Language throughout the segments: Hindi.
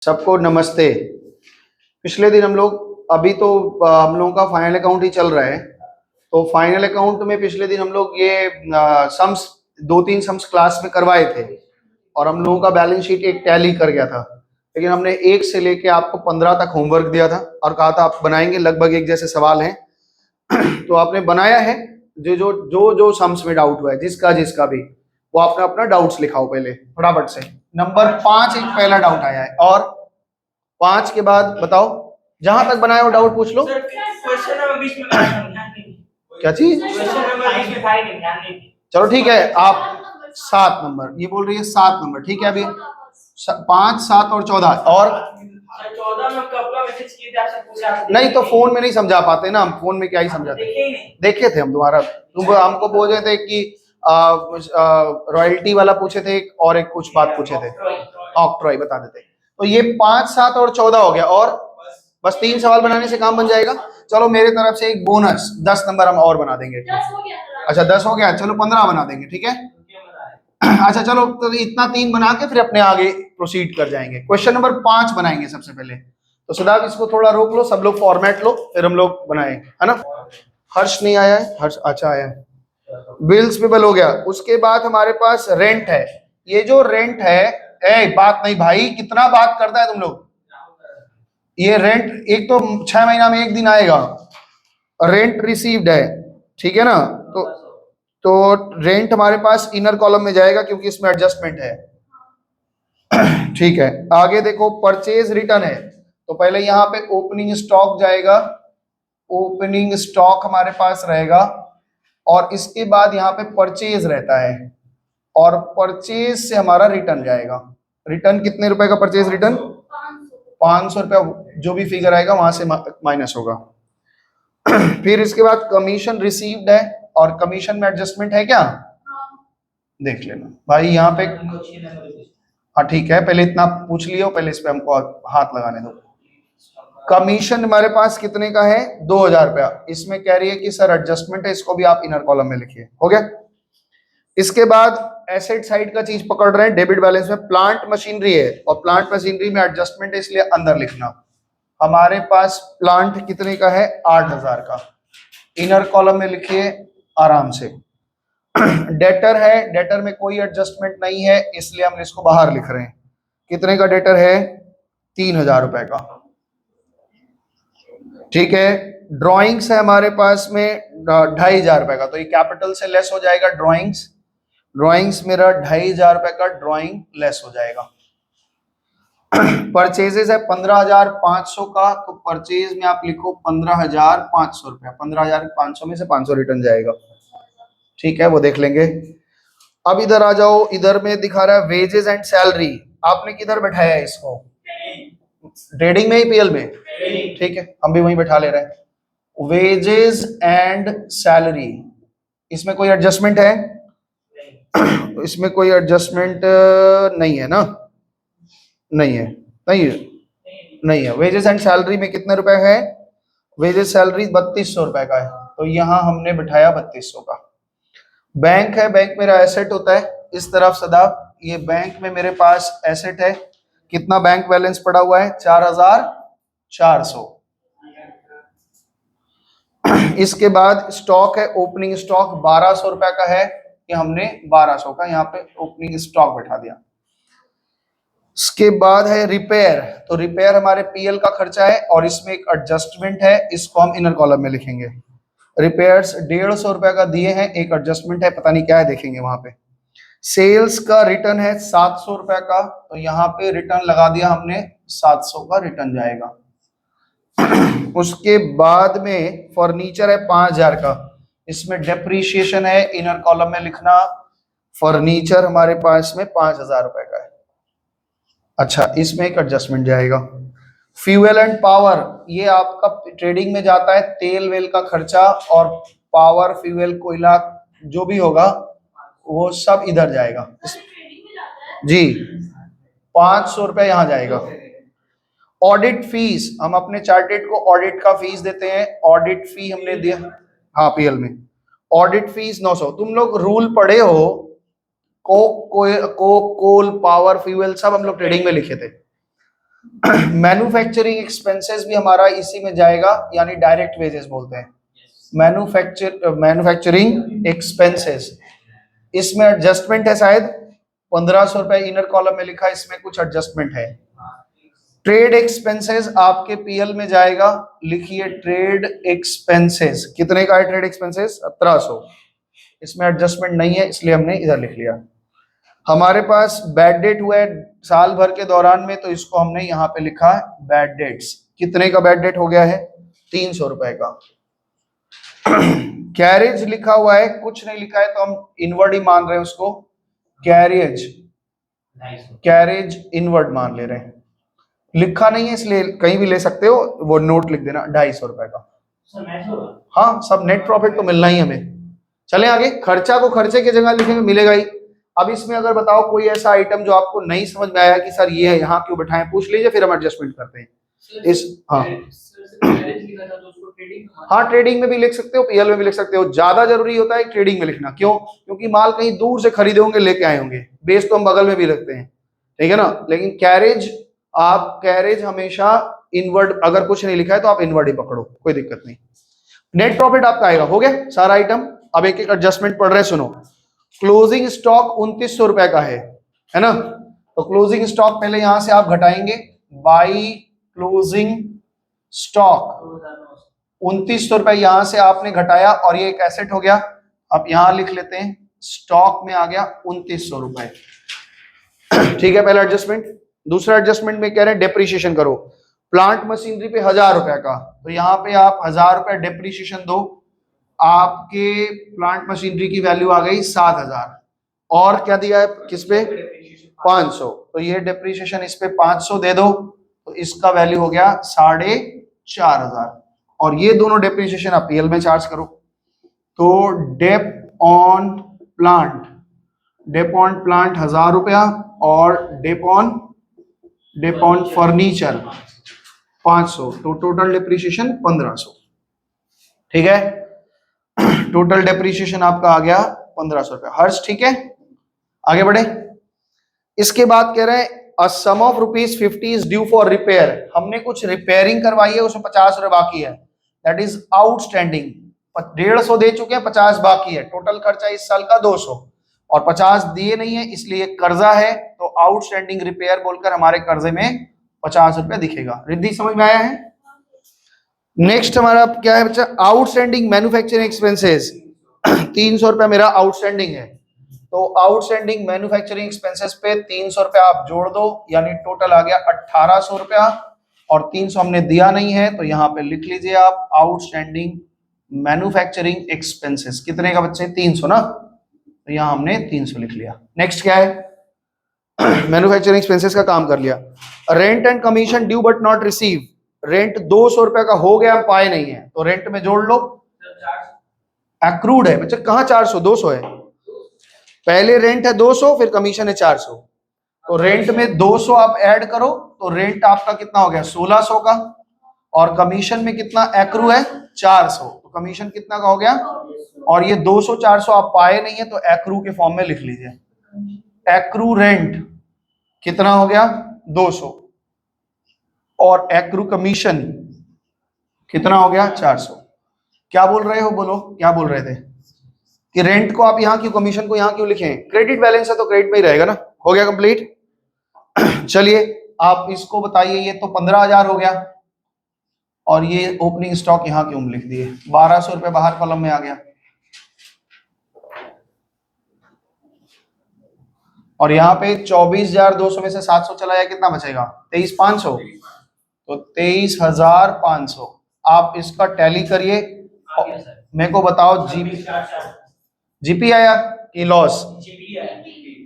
सबको नमस्ते। पिछले दिन हम लोग हम लोगों का फाइनल अकाउंट ही चल रहा है। तो फाइनल अकाउंट में पिछले दिन हम लोग ये सम्स 2-3 सम्स क्लास में करवाए थे और हम लोगों का बैलेंस शीट एक टैली कर गया था। लेकिन हमने 1 से लेके आपको 15 तक होमवर्क दिया था और कहा था आप बनाएंगे, लगभग एक जैसे सवाल हैं। तो आपने बनाया है। जो सम्स में डाउट हुआ है, जिसका भी, वो आपने अपना डाउट्स लिखाओ पहले फटाफट से। नंबर 5 एक पहला डाउट आया है और 5 के बाद बताओ, जहां तक बनाया हो डाउट पूछ लो। क्या चीज? चलो ठीक है, आप 7 नंबर ये बोल रही है, 7 नंबर ठीक है। अभी 5, 7 और 14 और 14 में कब मैसेज किए थे आपसे पूछा नहीं तो फोन में नहीं समझा पाते ना हम, फोन में क्या ही समझाते। देखे थे हम तुम्हारा, तुम हमको बोल रहे थे कि रॉयल्टी वाला पूछे थे और एक कुछ बात पूछे थे, ऑक्ट्रॉय बता देते। तो ये 5, 7 और 14 हो गया और बस 3 सवाल बनाने से काम बन जाएगा। चलो मेरे तरफ से एक बोनस 10 नंबर हम और बना देंगे। अच्छा 10 हो गया, चलो 15 बना देंगे, ठीक है। अच्छा चलो तो इतना 3 बना के फिर अपने आगे प्रोसीड कर जाएंगे। क्वेश्चन नंबर 5 बनाएंगे सबसे पहले। तो सदाब इसको थोड़ा रोक लो, सब लोग फॉर्मेट लो, फिर हम लोग बनाए, है ना। हर्ष नहीं आया है, हर्ष अच्छा आया है। बिल्स पेबल हो गया। उसके बाद हमारे पास रेंट है। ये जो रेंट है, बात नहीं भाई, कितना बात करता है तुम लोग। ये रेंट एक तो 6 महीना में एक दिन आएगा। रेंट रिसीव्ड है, ठीक है ना। तो रेंट हमारे पास इनर कॉलम में जाएगा क्योंकि इसमें एडजस्टमेंट है। ठीक है, आगे देखो परचेज रिटर्न है। तो पहले यहाँ पे ओपनिंग स्टॉक जाएगा, ओपनिंग स्टॉक हमारे पास रहेगा और इसके बाद यहाँ पे परचेज रहता है और परचेज से हमारा रिटर्न जाएगा। रिटर्न कितने रुपए का परचेज रिटर्न? 500 रुपया, जो भी फिगर आएगा वहां से माइनस होगा। फिर इसके बाद कमीशन रिसीव्ड है और कमीशन में एडजस्टमेंट है क्या? देख लेना भाई यहाँ पे। हाँ ठीक है, पहले इतना पूछ लियो, पहले इस पे हमको हाथ लगाने दो। कमीशन हमारे पास कितने का है? 2000 रुपया। इसमें कह रही है कि सर एडजस्टमेंट है, इसको भी आप इनर कॉलम में लिखिए। हो गया। इसके बाद एसेट साइड का चीज पकड़ रहे हैं। डेबिट बैलेंस में प्लांट मशीनरी है और प्लांट मशीनरी में एडजस्टमेंट है, इसलिए अंदर लिखना। हमारे पास प्लांट कितने का है? 8000 का। इनर कॉलम में लिखिए आराम से। डेटर है, डेटर में कोई एडजस्टमेंट नहीं है, इसलिए हम इसको बाहर लिख रहे हैं। कितने का डेटर है? 3000 रुपए का, ठीक है। ड्राइंग्स है हमारे पास में 2500 रुपए का, तो ये कैपिटल से लेस हो जाएगा। ड्राइंग्स मेरा 2500 रुपए का ड्राइंग लेस हो जाएगा। परचेजेस है 15,500 का, तो परचेज में आप लिखो 15,500 रुपया। 15,500 में से 500 रिटर्न जाएगा, ठीक है, वो देख लेंगे। अब इधर आ जाओ, इधर में दिखा रहा है वेजेस एंड सैलरी। आपने किधर बैठाया है इसको? ट्रेडिंग में ही, पीएल में, ठीक है, हम भी वहीं बैठा ले रहे हैं। वेजेस एंड सैलरी, इसमें कोई एडजस्टमेंट है? इसमें कोई एडजस्टमेंट नहीं है ना, नहीं है, नहीं है। वेजेस एंड सैलरी में कितने रुपए है? वेजेस सैलरी 3200 रुपए का है, तो यहाँ हमने बिठाया 3200 का। बैंक है, बैंक मेरा एसेट होता है इस तरफ सदा। ये बैंक में मेरे पास एसेट है। कितना बैंक बैलेंस पड़ा हुआ है? 4400। इसके बाद स्टॉक है, ओपनिंग स्टॉक 1200 रुपए का है, कि हमने 1200 का यहाँ पे ओपनिंग स्टॉक बैठा दिया। इसके बाद है रिपेयर, तो रिपेयर हमारे पीएल का खर्चा है और इसमें एक एडजस्टमेंट है, इसको हम इनर कॉलम में लिखेंगे। रिपेयर्स 150 रुपए का दिए हैं, एक एडजस्टमेंट है, पता नहीं क्या है, देखेंगे वहां पे। सेल्स का रिटर्न है 700 रुपए का, तो यहाँ पे रिटर्न लगा दिया हमने, 700 का रिटर्न जाएगा। उसके बाद में फर्नीचर है 5000 का, इसमें डेप्रीशिएशन है, इनर कॉलम में लिखना। फर्नीचर हमारे पास में 5000 रुपए का है। अच्छा, इसमें एक एडजस्टमेंट जाएगा। फ्यूएल एंड पावर, ये आपका ट्रेडिंग में जाता है, तेल वेल का खर्चा और पावर, फ्यूएल, कोयला जो भी होगा वो सब इधर जाएगा जी। 500 रुपए यहाँ जाएगा। ऑडिट फीस, हम अपने चार्टेड को ऑडिट का फीस देते हैं, ऑडिट फी हमने दिया, हाँ पीएल में। Audit fees 900। तुम लोग रूल पढ़े हो, कोल, पावर, फ्यूएल सब हम लोग ट्रेडिंग में लिखे थे। मैन्युफैक्चरिंग एक्सपेंसेस भी हमारा इसी में जाएगा, यानी डायरेक्ट वेजेस बोलते हैं। मैन्युफैक्चरिंग एक्सपेंसेस, इसमें एडजस्टमेंट है शायद 1500 रुपए इनर कॉलम में लिखा है, इसमें कुछ एडजस्टमेंट है। ट्रेड एक्सपेंसेस आपके पीएल में जाएगा, लिखिए ट्रेड एक्सपेंसेस, कितने का है ट्रेड एक्सपेंसेस? 1700। इसमें एडजस्टमेंट नहीं है इसलिए हमने इधर लिख लिया। हमारे पास बैड डेट हुआ है साल भर के दौरान में, तो इसको हमने यहाँ पे लिखा है बैड डेट्स। कितने का बैड डेट हो गया है? 300 रुपए का। कैरेज लिखा हुआ है, कुछ नहीं लिखा है तो हम इनवर्ड ही मान रहे हैं उसको, कैरेज इनवर्ड मान ले रहे हैं। लिखा नहीं है इसलिए कहीं भी ले सकते हो, वो नोट लिख देना 250 रुपए का। हाँ, सब नेट प्रॉफिट तो मिलना ही हमें। चले आगे, खर्चा को खर्चे की जगह लिखेंगे, मिलेगा ही। अब इसमें अगर बताओ कोई ऐसा आइटम जो आपको नहीं समझ में आया कि सर ये है यहाँ क्यों बैठाएं, पूछ लीजिए, फिर हम एडजस्टमेंट करते हैं। इस हाँ ट्रेडिंग में भी लिख सकते हो, पीएल में भी लिख सकते हो। ज्यादा जरूरी होता है ट्रेडिंग में लिखना, क्यों? क्योंकि माल कहीं दूर से खरीदे होंगे, लेके आए होंगे, बेस तो हम बगल में भी रखते हैं, ठीक है ना। लेकिन कैरेज, आप कैरेज हमेशा इनवर्ड, अगर कुछ नहीं लिखा है तो आप इनवर्ड ही पकड़ो, कोई दिक्कत नहीं। नेट प्रॉफिट आपका आएगा, हो गया सारा आइटम। अब एक एक एडजस्टमेंट पढ़ रहे, सुनो। क्लोजिंग स्टॉक 2900 रुपए का है ना। तो क्लोजिंग स्टॉक पहले यहां से आप घटाएंगे, बाई क्लोजिंग स्टॉक 2900 रुपए यहां से आपने घटाया, और ये एक एसेट हो गया। अब यहां लिख लेते हैं, स्टॉक में आ गया 2900 रुपए, ठीक है, पहला एडजस्टमेंट। दूसरा एडजस्टमेंट में कह रहे हैं डेप्रीशिएशन करो, प्लांट मशीनरी पे 1000 रुपए का, तो यहाँ पे आप 1000 रुपए डेप्रीशिएशन दो, आपके प्लांट मशीनरी की वैल्यू आ गई 7000। और क्या दिया है किस पे? 500, तो ये डेप्रीशिएशन इस पे 500 दे दो, तो इसका वैल्यू हो गया 4500। और ये दोनों डेप्रीशिएशन आप पीएल में चार्ज करो। तो डेप ऑन प्लांट 1000 रुपया, और डेप ऑन फर्नीचर 500, तो टोटल डेप्रीशिएशन 1500, ठीक है। टोटल डेप्रीशिएशन आपका आ गया 1500 रुपया। हर्ष, ठीक है, आगे बढ़े। इसके बाद कह रहे हैं a sum of ₹50 is due for repair, हमने कुछ रिपेयरिंग करवाई है, उसमें 50 रुपए बाकी है, दैट इज आउटस्टैंडिंग। 150 दे चुके हैं, 50 बाकी है, टोटल खर्चा इस साल का 200, और 50 दिए नहीं है इसलिए कर्जा है, तो आउटस्टैंडिंग रिपेयर बोलकर हमारे कर्जे में 50 रुपए दिखेगा। रिद्धि समझ में आया है? नेक्स्ट हमारा क्या है बच्चा? आउटस्टैंडिंग मैन्युफैक्चरिंग एक्सपेंसेस 300 रुपए मेरा आउटस्टैंडिंग है, तो आउटस्टैंडिंग मैन्युफैक्चरिंग एक्सपेंसेस पे 300 रुपया आप जोड़ दो, यानी टोटल आ गया 1800 रुपया, और 300 हमने दिया नहीं है, तो यहाँ पे लिख लीजिए आप आउटस्टैंडिंग मैन्युफैक्चरिंग एक्सपेंसेस। कितने का बच्चे? 300 ना, तो यहाँ हमने 300 लिख लिया। नेक्स्ट क्या है? मैन्युफैक्चरिंग एक्सपेंसेस का काम कर लिया। Rent and commission due but not receive, rent 200 रुपए का हो गया, हम पाए नहीं है, तो रेंट में जोड़ लो, एक्रूड है बच्चे। कहाँ 400? 200 है, पहले रेंट है 200, फिर कमीशन है 400, तो रेंट में 200 आप ऐड करो, तो रेंट आपका कितना हो गया? 1600 का, और कमीशन में कितना एक्रू है? 400, तो कमीशन कितना का हो गया? और ये 200 400 आप पाए नहीं है, तो एक्रू के फॉर्म में लिख लीजिए। एक्रू रेंट कितना हो गया? 200, और एक्रू कमीशन कितना हो गया? 400। क्या बोल रहे हो? बोलो, क्या बोल रहे थे कि रेंट को आप यहाँ क्यों, कमीशन को यहाँ क्यों लिखें? क्रेडिट बैलेंस है तो क्रेडिट में ही रहेगा ना। हो गया कंप्लीट। चलिए आप इसको बताइए, ये तो 15,000 हो गया, और ये ओपनिंग स्टॉक यहाँ क्यों लिख दिए? 1200 रुपए बाहर कॉलम में आ गया, और यहाँ पे 24,200 में से 700 चला जाए, कितना बचेगा? 23,500, तो 23,500। आप इसका टैली करिए, मेरे को बताओ जीपी आया कि लॉस?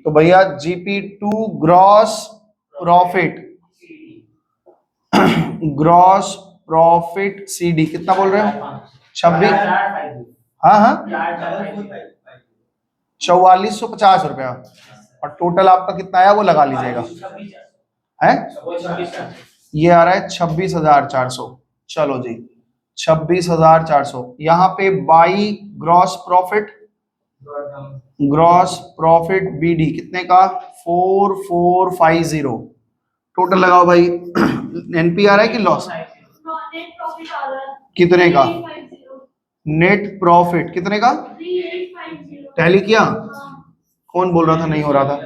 तो भैया GP2 gross profit, gross profit CD कितना बोल रहे हो? 26, हाँ 4450 रुपया, और टोटल आपका कितना आया वो लगा लीजिएगा, है ये आ रहा है 26,400। चलो जी 26,400। यहाँ पे बाई ग्रॉस प्रॉफिट BD कितने का? 4450, टोटल लगाओ भाई। एनपीआर है कि लॉस? नेट प्रॉफिट आ रहा है कितने का? 3850 नेट प्रॉफिट कितने का? 3850 टैली किया? हाँ, कौन बोल रहा था नहीं हो रहा था? अब आ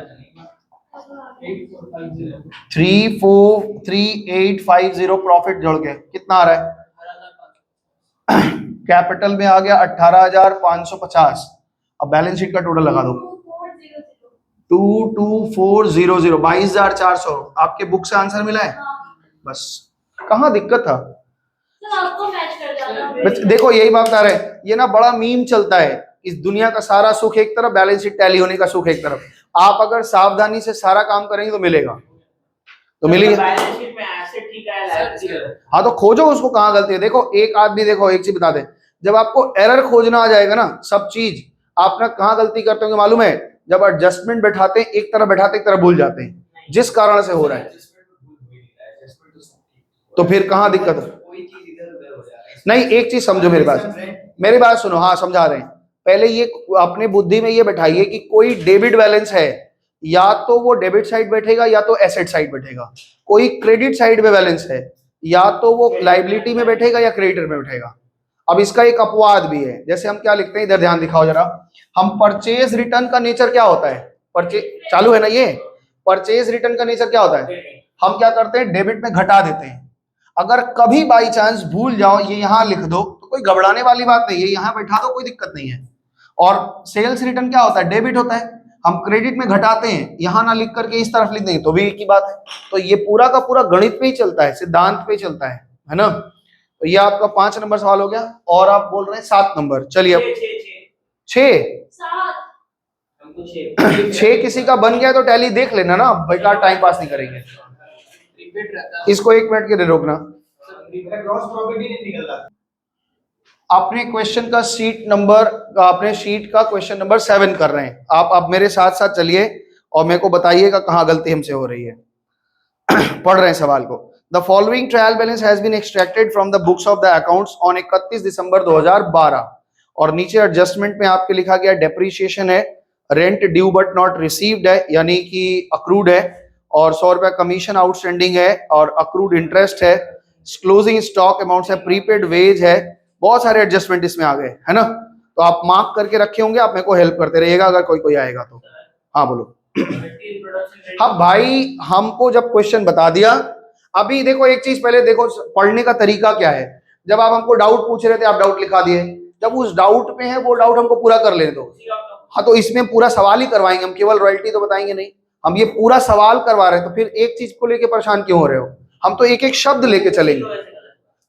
गया। 343850 प्रॉफिट जोड़ के कितना आ रहा है? कैपिटल में आ गया 18,550। अब बैलेंस शीट का टोटल लगा दो। 2400 22,400 22,400। आपके बुक से आंसर मिला है? हाँ, बस कहाँ दिक्कत था? सर आपको मैच कर जाता बस देखो यही बात आ रहा है, ये ना बड़ा मीम चलता है। इस दुनिया का सारा सुख एक तरफ, बैलेंस शीट टैली होने का सुख एक तरफ। आप अगर सावधानी से सारा काम करेंगे तो मिलेगा, तो मिलेगा। बैलेंस शीट में एसेट ठीक है, लायबिलिटी है। हाँ तो खोजो उसको कहाँ गलती है। देखो एक आदमी, देखो एक चीज बता दे, जब आपको एरर खोजना आ जाएगा ना सब चीज, आप ना कहाँ गलती करते होंगे मालूम है? जब एडजस्टमेंट बैठाते हैं एक तरफ, बैठाते एक तरफ भूल जाते हैं, जिस कारण से हो रहा है। तो फिर कहाँ दिक्कत है? कोई चीज इधर उधर हो जा रहा है। नहीं एक चीज समझो मेरी बात सुनो। हाँ समझा रहे हैं। पहले ये अपने बुद्धि में ये बैठाइए कि कोई डेबिट बैलेंस है, या तो वो डेबिट साइड बैठेगा या तो एसेट साइड बैठेगा। कोई क्रेडिट साइड में बैलेंस है, या तो वो लाइबिलिटी में बैठेगा या क्रेडिटर में बैठेगा। अब इसका एक अपवाद भी है, जैसे हम क्या लिखते हैं, इधर ध्यान दिखाओ जरा। हम परचेज रिटर्न का नेचर क्या होता है? परचेज चालू है ना ये? परचेज रिटर्न का नेचर क्या होता है? हम क्या करते हैं, डेबिट में घटा देते हैं। अगर कभी बाई चांस भूल जाओ ये यहां लिख दो तो कोई घबराने वाली बात नहीं है, यहां बैठा दो, कोई दिक्कत नहीं है। और सेल्स रिटर्न क्या होता है? डेबिट होता है। हम क्रेडिट में घटाते हैं, यहां ना लिख करके इस तरफ लिख देंगे तो भी एक ही बात है। तो ये पूरा का पूरा गणित पे ही चलता है, सिद्धांत पे चलता है ना? तो ये आपका 5 नंबर सवाल हो गया। और आप बोल रहे हैं 7 नंबर। चलिए अब 6 सात 6 किसी का बन गया तो टैली देख लेना ना, बेकार टाइम पास नहीं करेंगे। रिपीट रहता है। इसको 1 मिनट के लिए रोकना। ग्रॉस प्रॉफिट ही नहीं निकल रहा। अपने क्वेश्चन का शीट नंबर, अपने शीट का क्वेश्चन नंबर 7 कर रहे हैं आप। अब मेरे साथ साथ चलिए और मेरे को बताइएगा कहाँ गलती हमसे हो रही है। पढ़ रहे हैं सवाल को। The following trial balance has been extracted from the books of the accounts on 31 December 2012। और नीचे एडजस्टमेंट में आपके लिखा गया डेप्रीशिएशन है, rent due but not received है यानी कि अक्रूड है, और 100 रुपया कमीशन आउटस्टैंडिंग है, और अक्रूड इंटरेस्ट है, क्लोजिंग स्टॉक अमाउंट्स है, प्रीपेड वेज है। बहुत सारे एडजस्टमेंट इसमें आ गए है ना? तो आप मार्क करके रखे होंगे, आप मेरे को हेल्प करते रहिएगा अगर कोई कोई आएगा तो। हाँ बोलो। हाँ भाई हमको जब क्वेश्चन बता दिया, अभी देखो एक चीज पहले देखो, पढ़ने का तरीका क्या है। जब आप हमको डाउट पूछ रहे थे आप डाउट लिखा दिए, जब उस डाउट पे है वो डाउट हमको पूरा कर लेने दो। हाँ तो इसमें पूरा सवाल ही करवाएंगे हम, केवल रॉयल्टी तो बताएंगे नहीं। हम ये पूरा सवाल करवा रहे हैं तो फिर एक चीज को लेके परेशान क्यों हो रहे हो? हम तो एक एक शब्द लेके चलेंगे,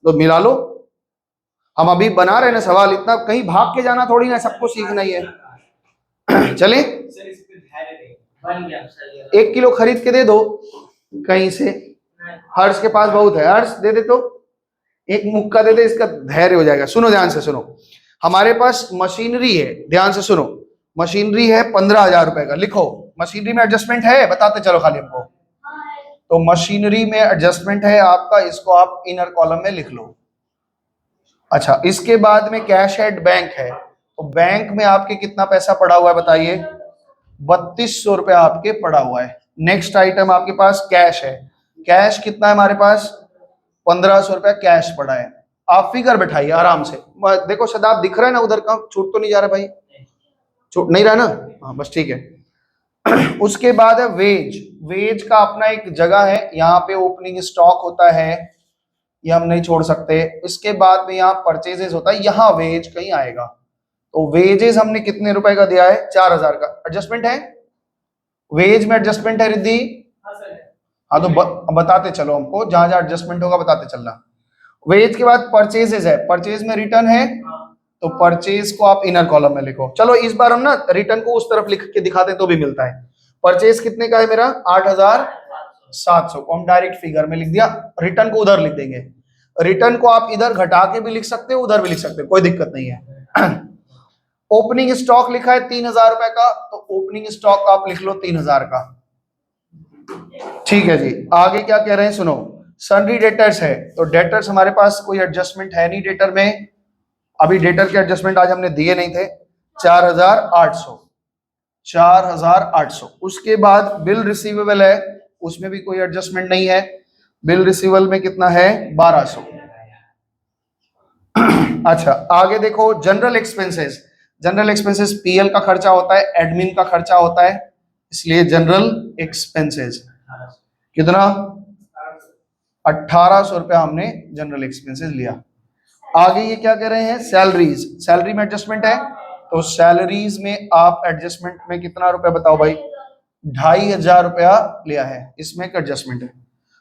तो मिला लो। हम अभी बना रहे हैं ना सवाल, इतना कहीं भाग के जाना थोड़ी ना, सबको सीखना ही है। चले बन गया सर। 1 किलो खरीद के दे दो कहीं से, हर्ष के पास बहुत है, हर्ष दे दे तो एक मुक्का दे दे, इसका धैर्य हो जाएगा। सुनो ध्यान से सुनो, हमारे पास मशीनरी है, ध्यान से सुनो। मशीनरी है 15,000 रुपए का, लिखो। मशीनरी में एडजस्टमेंट है, बताते चलो खाली हमको। हाँ है तो मशीनरी में एडजस्टमेंट है आपका, इसको आप इनर कॉलम में लिख लो। अच्छा इसके बाद में कैश एट बैंक है, तो बैंक में आपके कितना पैसा पड़ा हुआ है बताइए? 3200 रुपया आपके पड़ा हुआ है। नेक्स्ट आइटम आपके पास कैश है, कैश कितना है हमारे पास? 1500 रुपया कैश पड़ा है। आप फिगर बैठाइए आराम से। देखो शदाब दिख रहा है ना उधर का, छूट तो नहीं जा रहा भाई? छूट नहीं रहा ना? हाँ बस ठीक है। उसके बाद है वेज। वेज का अपना एक जगह है, यहाँ पे ओपनिंग स्टॉक होता है, ये हम नहीं छोड़ सकते। इसके बाद में यहाँ परचेजेस होता है, यहाँ वेज कहीं आएगा। तो वेजेस हमने कितने रुपए का दिया है? 4000 का। एडजस्टमेंट है, वेज में एडजस्टमेंट है रिद्धि? हाँ तो बताते चलो हमको, जहां जहां एडजस्टमेंट होगा बताते चलना। वेज के बाद परचेजेस है, परचेज में रिटर्न है, तो परचेज को आप इनर कॉलम में लिखो। चलो इस बार हम ना रिटर्न को उस तरफ लिख के दिखाते हैं तो भी मिलता है। परचेज कितने का है मेरा? 8700 को हम डायरेक्ट फिगर में लिख दिया, रिटर्न को उधर लिख देंगे। रिटर्न को आप इधर घटा के भी लिख सकते हो, उधर भी लिख सकते हो, कोई दिक्कत नहीं है। ओपनिंग स्टॉक लिखा है 3000 रुपए का, तो ओपनिंग स्टॉक आप लिख लो 3000 का। ठीक है जी, आगे क्या कह रहे हैं सुनो। सन्ड्री डेटर्स है, तो डेटर्स हमारे पास कोई एडजस्टमेंट है नहीं डेटर में, अभी डेटर के एडजस्टमेंट आज हमने दिए नहीं थे। 4800। उसके बाद बिल रिसीवेबल है उसमें भी कोई एडजस्टमेंट नहीं है। बिल रिसीवल में कितना है 1200। अच्छा आगे देखो general expenses. General expenses PL का खर्चा होता है, एडमिन का खर्चा होता है, इसलिए जनरल एक्सपेंसेस कितना 1800 रुपया हमने जनरल एक्सपेंसेस लिया। आगे ये क्या कह रहे हैं सैलरीज। सैलरी में एडजस्टमेंट है तो सैलरीज में आप एडजस्टमेंट में कितना रुपया बताओ भाई 2500 रुपया लिया है, इसमें एक एडजस्टमेंट है।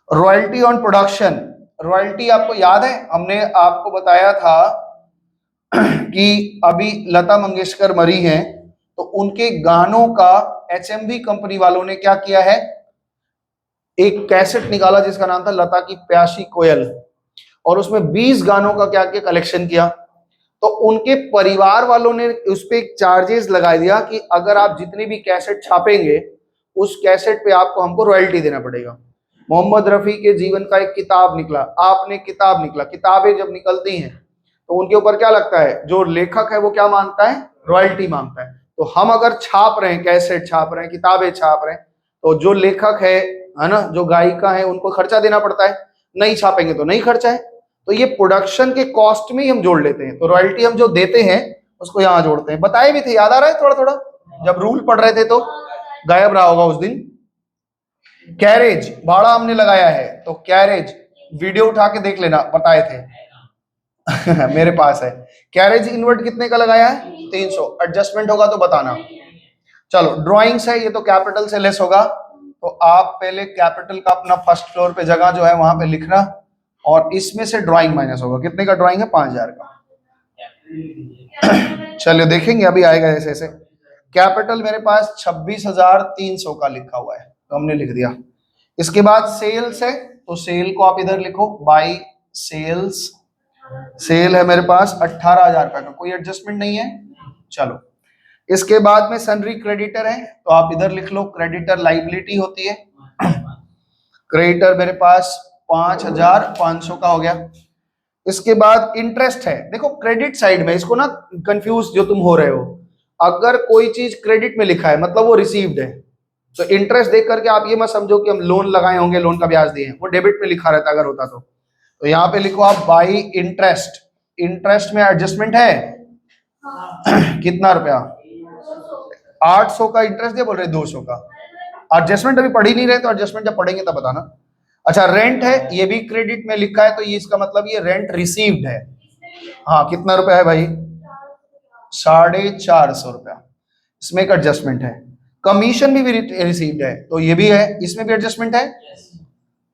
Royalty on production. रॉयल्टी आपको याद है हमने आपको बताया था कि अभी लता मंगेशकर मरी हैं तो उनके गानों का एचएमवी कंपनी वालों ने क्या किया है एक कैसेट निकाला जिसका नाम था लता की प्यासी कोयल, और उसमें 20 गानों का क्या किया कलेक्शन किया। तो उनके परिवार वालों ने उस पे एक चार्जेस लगा दिया कि अगर आप जितनी भी कैसेट छापेंगे उस कैसेट पे आपको हमको रॉयल्टी देना पड़ेगा। मोहम्मद रफी के जीवन का एक किताब निकला, आपने किताब निकला, किताबें जब निकलती हैं तो उनके ऊपर क्या लगता है जो लेखक है वो क्या मांगता है रॉयल्टी मांगता है। तो हम अगर छाप रहे हैं कैसेट छाप रहे हैं किताबें छाप रहे हैं तो जो लेखक है ना जो गायिका है उनको खर्चा देना पड़ता है, नहीं छापेंगे तो नहीं खर्चा है। तो ये प्रोडक्शन के कॉस्ट में ही हम जोड़ लेते हैं, तो रॉयल्टी हम जो देते हैं उसको यहाँ जोड़ते हैं। बताए भी थे, याद आ रहा है थोड़ा थोड़ा जब रूल पढ़ रहे थे तो गायब रहा होगा उस दिन। कैरेज भाड़ा हमने लगाया है तो कैरेज वीडियो उठा के देख लेना, बताए थे मेरे पास है। कैरेज इनवर्ट कितने का लगाया है 300, एडजस्टमेंट होगा तो बताना। चलो ड्राइंग्स है, ये तो कैपिटल से लेस होगा तो आप पहले कैपिटल का अपना फर्स्ट फ्लोर पे जगह जो है वहां पे लिखना और इसमें से ड्राइंग माइनस होगा। कितने का ड्राइंग है 5000 का। चलिए देखेंगे अभी आएगा ऐसे ऐसे। कैपिटल मेरे पास 26,300 का लिखा हुआ है तो हमने लिख दिया। इसके बाद सेल्स है तो सेल को आप इधर लिखो बाई सेल्स। सेल है मेरे पास 18,000 का, कोई एडजस्टमेंट नहीं है। चलो इसके बाद में सन्ड्री क्रेडिटर है तो आप इधर लिख लो क्रेडिटर लाइबिलिटी होती है। क्रेडिटर मेरे पास 5,500 का हो गया। इसके बाद इंटरेस्ट है, देखो क्रेडिट साइड में इसको ना कंफ्यूज जो तुम हो रहे हो, अगर कोई चीज क्रेडिट में लिखा है मतलब वो रिसीव्ड है, तो इंटरेस्ट देख करके आप ये मत समझो कि हम लोन लगाए होंगे लोन का ब्याज दिए, वो डेबिट में लिखा रहता अगर होता तो यहाँ पे लिखो आप बाई इंटरेस्ट। इंटरेस्ट में एडजस्टमेंट है कितना रुपया 800 का इंटरेस्ट दे बोल रहे 200 का। एडजस्टमेंट अभी पढ़ ही नहीं रहे तो एडजस्टमेंट जब पढ़ेंगे तब बताना। अच्छा रेंट है, ये भी क्रेडिट में लिखा है तो ये इसका मतलब ये रेंट रिसीव्ड है। हाँ कितना रुपया है भाई 450 रुपया, इसमें एक एडजस्टमेंट है। कमीशन भी रिसीव्ड है तो ये भी है, इसमें भी एडजस्टमेंट है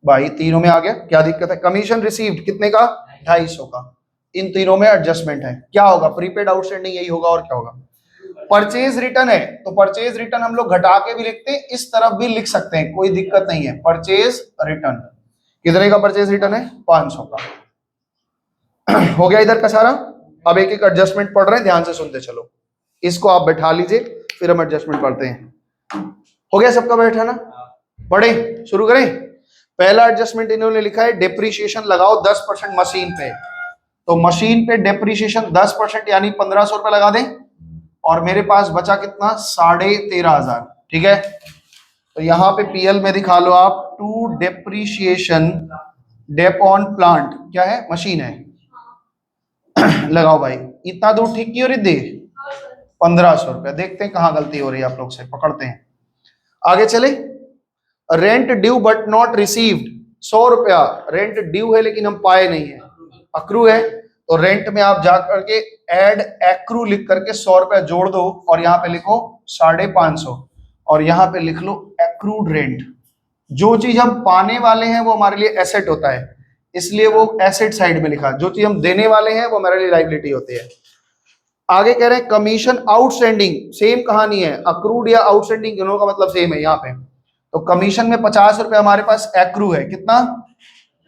भाई, तीनों में आ गया। क्या दिक्कत है, कमीशन रिसीव्ड कितने का 250 का, इन तीनों में एडजस्टमेंट है। क्या होगा प्रीपेड आउटस्टैंडिंग यही होगा और क्या होगा। परचेज रिटर्न है तो परचेज रिटर्न हम लोग घटा के भी लिखते हैं, इस तरफ भी लिख सकते हैं, कोई दिक्कत नहीं है। परचेज रिटर्न कितने का परचेज रिटर्न है 500 का। हो गया इधर का सारा। अब एक एक एडजस्टमेंट पढ़ रहे हैं, ध्यान से सुनते चलो। इसको आप बैठा लीजिए फिर हम एडजस्टमेंट पढ़ते हैं। हो गया सबका बैठाना, पढ़े शुरू करें। पहला एडजस्टमेंट इन्होंने लिखा है डेप्रीशिएशन लगाओ 10% मशीन पे, तो मशीन पे डेप्रीशिएशन 10% यानी 1500 रुपए लगा दें और मेरे पास बचा कितना 13,500। ठीक है तो यहाँ पे पीएल में दिखा लो आप to depreciation dep on plant क्या है मशीन है लगाओ भाई। इतना दूर ठीक क्यों रिद्धि 1500 रुपया। देखते हैं कहाँ गलती हो रही है आप लोग से, पकड़ते हैं आगे चले। Rent due but not received 100 रुपया रेंट ड्यू है लेकिन हम पाए नहीं है, अक्रू है तो रेंट में आप जा करके एड एक्रू लिख करके 100 रुपया जोड़ दो और यहाँ पे लिखो 550 और यहाँ पे लिख लो एक्रूड रेंट। जो चीज हम पाने वाले हैं वो हमारे लिए एसेट होता है इसलिए वो एसेट साइड में लिखा, जो चीज हम देने वाले हैं वो हमारे लिए लायबिलिटी होती है। आगे कह रहे हैं कमीशन आउटस्टैंडिंग, सेम कहानी है, अक्रूड या आउटस्टैंडिंग दोनों का मतलब सेम है यहाँ पे। तो कमीशन में 50 रुपए हमारे पास एक्रू है, कितना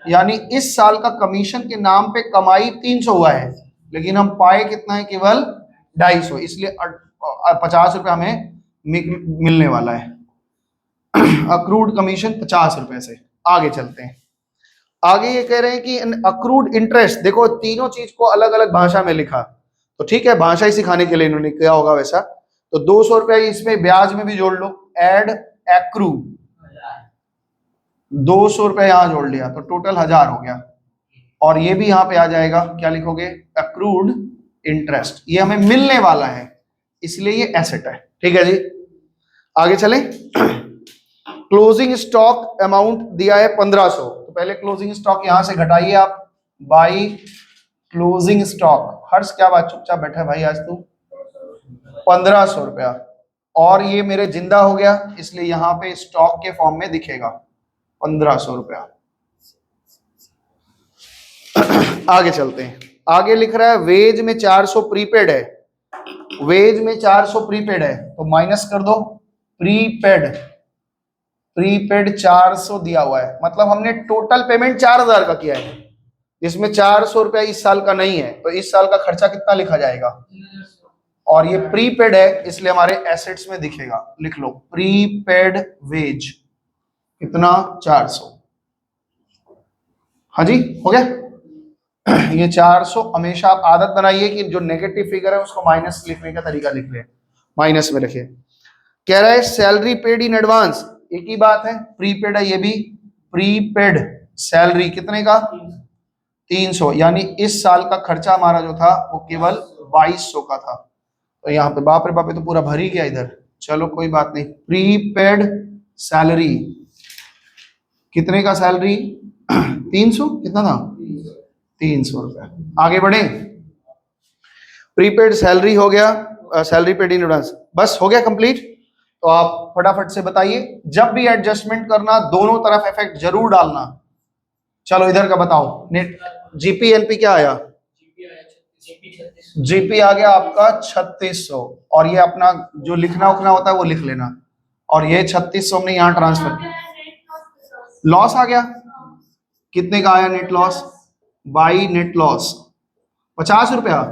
यानी इस साल का कमीशन के नाम पे कमाई 300 हुआ है लेकिन हम पाए कितना है केवल 250, इसलिए 50 रुपए हमें मिलने वाला है। अक्रूड कमीशन 50 रुपए से। आगे चलते हैं, आगे ये कह रहे हैं कि अक्रूड इंटरेस्ट, देखो तीनों चीज को अलग अलग भाषा में लिखा तो ठीक है भाषा ही सिखाने के लिए इन्होंने किया होगा वैसा। तो 200 रुपया इसमें ब्याज में भी जोड़ लो, एड एक्रू 200 रुपये यहाँ जोड़ लिया तो टोटल 1000 हो गया। और ये भी यहाँ पे आ जाएगा, क्या लिखोगे, अक्रूड इंटरेस्ट। ये हमें मिलने वाला है इसलिए ये एसेट है। ठीक है जी, आगे चलें। क्लोजिंग स्टॉक अमाउंट दिया है 1500, तो पहले क्लोजिंग स्टॉक यहां से घटाइए आप, बाई क्लोजिंग स्टॉक। हर्ष क्या बात चुपचाप बैठा है भाई आज तू। 1500 रुपया, और ये मेरे जिंदा हो गया इसलिए यहाँ पे स्टॉक के फॉर्म में दिखेगा 1500 रुपया। आगे चलते हैं, आगे लिख रहा है वेज में 400 प्रीपेड है, वेज में 400 प्रीपेड है तो माइनस कर दो प्रीपेड, प्रीपेड 400 दिया हुआ है, मतलब हमने टोटल पेमेंट 4000 का किया है, इसमें 400 रुपया इस साल का नहीं है, तो इस साल का खर्चा कितना लिखा जाएगा, और ये प्रीपेड है इसलिए हमारे एसेट्स में दिखेगा, लिख लो प्रीपेड वेज कितना 400। हाँ जी हो गया। ये 400 हमेशा आप आदत बनाइए कि जो नेगेटिव फिगर है उसको माइनस लिखने का तरीका लिख ले, माइनस में रखिए। कह रहा है सैलरी पेड इन एडवांस, एक ही बात है, प्रीपेड है ये भी, प्रीपेड सैलरी कितने का 300, यानी इस साल का खर्चा हमारा जो था वो केवल 2200 का था, तो यहाँ पे बाप रे बाप तो पूरा भर ही गया इधर, चलो कोई बात नहीं। प्रीपेड सैलरी कितने का, सैलरी 300 कितना था 300 रुपया। आगे बढ़े, प्रीपेड सैलरी हो गया, सैलरी पेड इन एडवांस, बस हो गया कंप्लीट। तो आप फटाफट से बताइए, जब भी एडजस्टमेंट करना दोनों तरफ इफेक्ट जरूर डालना। चलो इधर का बताओ, नेट जीपी एनपी क्या आया, जीपी आ गया आपका 3600, और ये अपना जो लिखना उखना होता है वो लिख लेना, और ये 3600 हमने यहाँ ट्रांसफर, लॉस आ गया, कितने का आया net loss, by net loss 50 रुपया,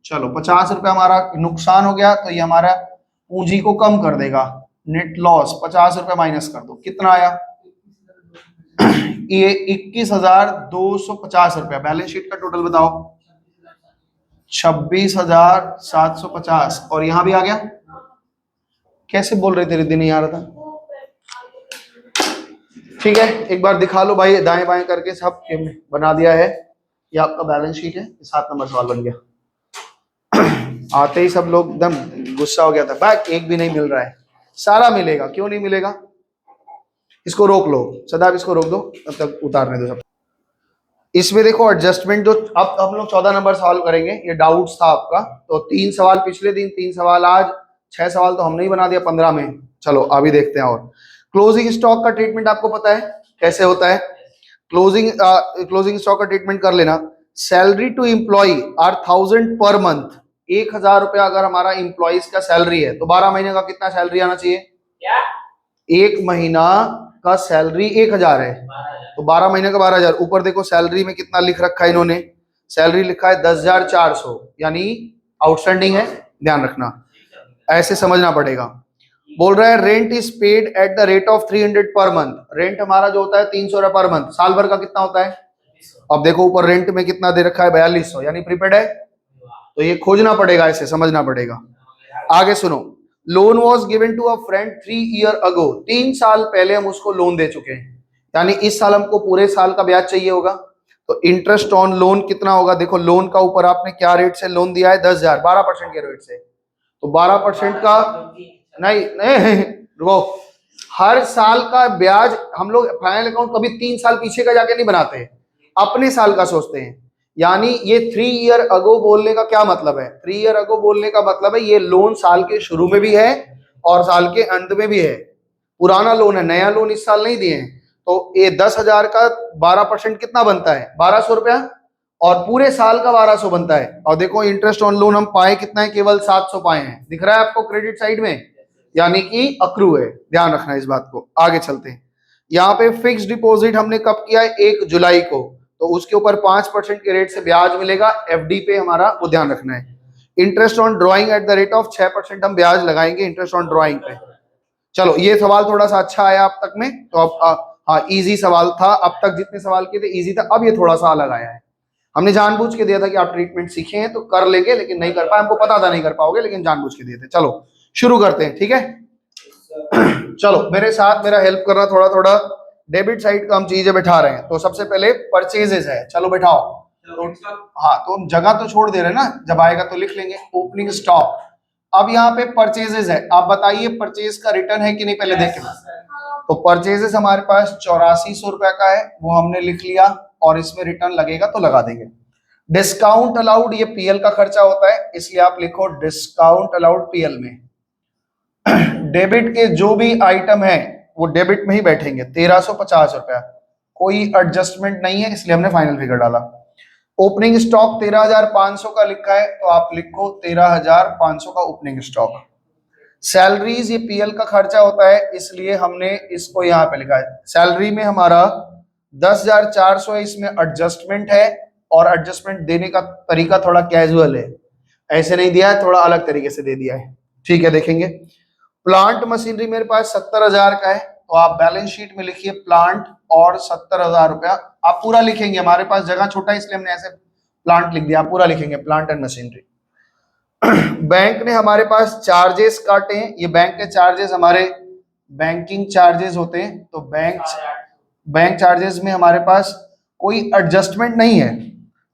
चलो 50 रुपया हमारा नुकसान हो गया, तो ये हमारा पूंजी को कम कर देगा, नेट लॉस 50 रुपया माइनस कर दो, कितना आया ये 21,250 रुपया। बैलेंस शीट का टोटल बताओ 26,750, और यहां भी आ गया, कैसे बोल रहे थे, दिन नहीं आ रहा था। ठीक है, एक बार दिखा लो भाई, दाएं बाएं करके सब बना दिया है, ये आपका बैलेंस शीट है, 7 नंबर सवाल बन गया। आते ही सब लोग एकदम गुस्सा हो गया था, बैक एक भी नहीं मिल रहा है, सारा मिलेगा, क्यों नहीं मिलेगा, इसको रोक लो सदाब, इसको रोक दो, तब तक उतारने दो सब। इसमें देखो एडजस्टमेंट जो अब हम लोग 14 नंबर सॉल्व करेंगे, ये डाउट्स था आपका, तो 3 सवाल पिछले दिन, 3 सवाल आज, 6 सवाल तो हमने ही बना दिया 15 में। चलो अभी देखते हैं। और क्लोजिंग स्टॉक का ट्रीटमेंट आपको पता है कैसे होता है, क्लोजिंग स्टॉक का ट्रीटमेंट कर लेना। Salary to employ are 1000 per month, 1000 रुपया अगर हमारा एम्प्लॉइज का सैलरी है तो 12 महीने का कितना सैलरी आना चाहिए, क्या 1 महीना का सैलरी 1000 है तो 12 महीने का 12,000। ऊपर देखो सैलरी में कितना लिख रखा है इन्होंने, सैलरी लिखा है 10,400, यानी आउटस्टैंडिंग है, ध्यान रखना, ऐसे समझना पड़ेगा। बोल रहा है rent is paid eight the rate of 300 per month, rent हमारा जो होता है 300 रुपया पर मंथ, साल भर का कितना होता है, अब देखो ऊपर रेंट में कितना दे रखा है 4200, यानी प्रीपेड है, तो ये खोजना पड़ेगा, ऐसे समझना पड़ेगा। आगे सुनो, loan was given to a friend 3 year ago, 3 साल पहले हम उसको लोन दे चुके हैं, यानी इस साल हमको पूरे साल का ब्याज चाहिए होगा, तो इंटरेस्ट ऑन लोन कितना होगा, देखो लोन का ऊपर आपने क्या रेट से लोन दिया है 10,000, 12% के रेट से, तो 12% का नहीं रुको, हर साल का ब्याज हम लोग फाइनल अकाउंट कभी 3 साल पीछे का जाके नहीं बनाते, अपने साल का सोचते हैं, यानी ये 3 ईयर अगो बोलने का क्या मतलब है, 3 ईयर अगो बोलने का मतलब है ये लोन साल के शुरू में भी है और साल के अंत में भी है, पुराना लोन है, नया लोन इस साल नहीं दिए हैं, तो ये 10,000 का 12% कितना बनता है 1200 रुपया, और पूरे साल का 1200 बनता है। और देखो इंटरेस्ट ऑन लोन हम पाए कितना है, केवल 700 पाए हैं, दिख रहा है आपको क्रेडिट साइड में, यानी कि अक्रू है, ध्यान रखना इस बात को। आगे चलते हैं, यहाँ पे फिक्स डिपॉजिट हमने कब किया है 1 जुलाई को, तो उसके ऊपर 5% के रेट से ब्याज मिलेगा, एफडी पे हमारा, वो ध्यान रखना है। Interest on drawing eight the rate of 6% हम ब्याज लगाएंगे इंटरेस्ट ऑन ड्रॉइंग पे। चलो ये सवाल थोड़ा सा अच्छा आया अब तक में, तो अब हाँ इजी सवाल था, अब तक जितने सवाल किए थे इजी था, अब ये थोड़ा सा अलग आया है, हमने जानबूझ के दिया था कि आप ट्रीटमेंट सीखे हैं तो कर लेंगे, लेकिन नहीं कर पाए, हमको पता था नहीं कर पाओगे, लेकिन जानबूझ के दिए थे। चलो शुरू करते हैं, ठीक है। चलो मेरे साथ मेरा हेल्प करना थोड़ा थोड़ा, डेबिट साइड का हम चीजें बैठा रहे हैं, तो सबसे पहले परचेजेस है, चलो बैठाओ। तो हाँ, तो हम जगह तो छोड़ दे रहे हैं ना, जब आएगा तो लिख लेंगे ओपनिंग स्टॉक। अब यहाँ पे परचेजेस है, आप बताइए परचेज का रिटर्न है कि नहीं, पहले देखें। तो परचेजेस हमारे पास 8400 रुपए का है, वो हमने लिख लिया, और इसमें रिटर्न लगेगा तो लगा देंगे। डिस्काउंट अलाउड, ये पीएल का खर्चा होता है, इसलिए आप लिखो डिस्काउंट अलाउड पीएल में। डेबिट के जो भी आइटम है वो डेबिट में ही बैठेंगे, 1350 रुपया, कोई एडजस्टमेंट नहीं है, इसलिए हमने फाइनल फिगर डाला। ओपनिंग स्टॉक 13,500 का लिखा है, तो आप लिखो 13,500 का ओपनिंग स्टॉक। सैलरीज, ये पीएल का खर्चा होता है, इसलिए हमने इसको यहाँ पे लिखा है। सैलरी में हमारा 10,400 है, इसमें एडजस्टमेंट है, और एडजस्टमेंट देने का तरीका थोड़ा कैजुअल है, ऐसे नहीं दिया है, थोड़ा अलग तरीके से दे दिया है, ठीक है, देखेंगे। प्लांट मशीनरी मेरे पास 70,000 का है, तो आप बैलेंस शीट में लिखिए प्लांट और 70,000 रुपया, आप पूरा लिखेंगे, हमारे पास जगह छोटा है इसलिए हमने ऐसे प्लांट लिख दिया, आप पूरा लिखेंगे प्लांट एंड मशीनरी। बैंक ने हमारे पास चार्जेस काटे हैं, ये बैंक के चार्जेस हमारे बैंकिंग चार्जेस होते हैं, तो बैंक चार्जेस में हमारे पास कोई एडजस्टमेंट नहीं है,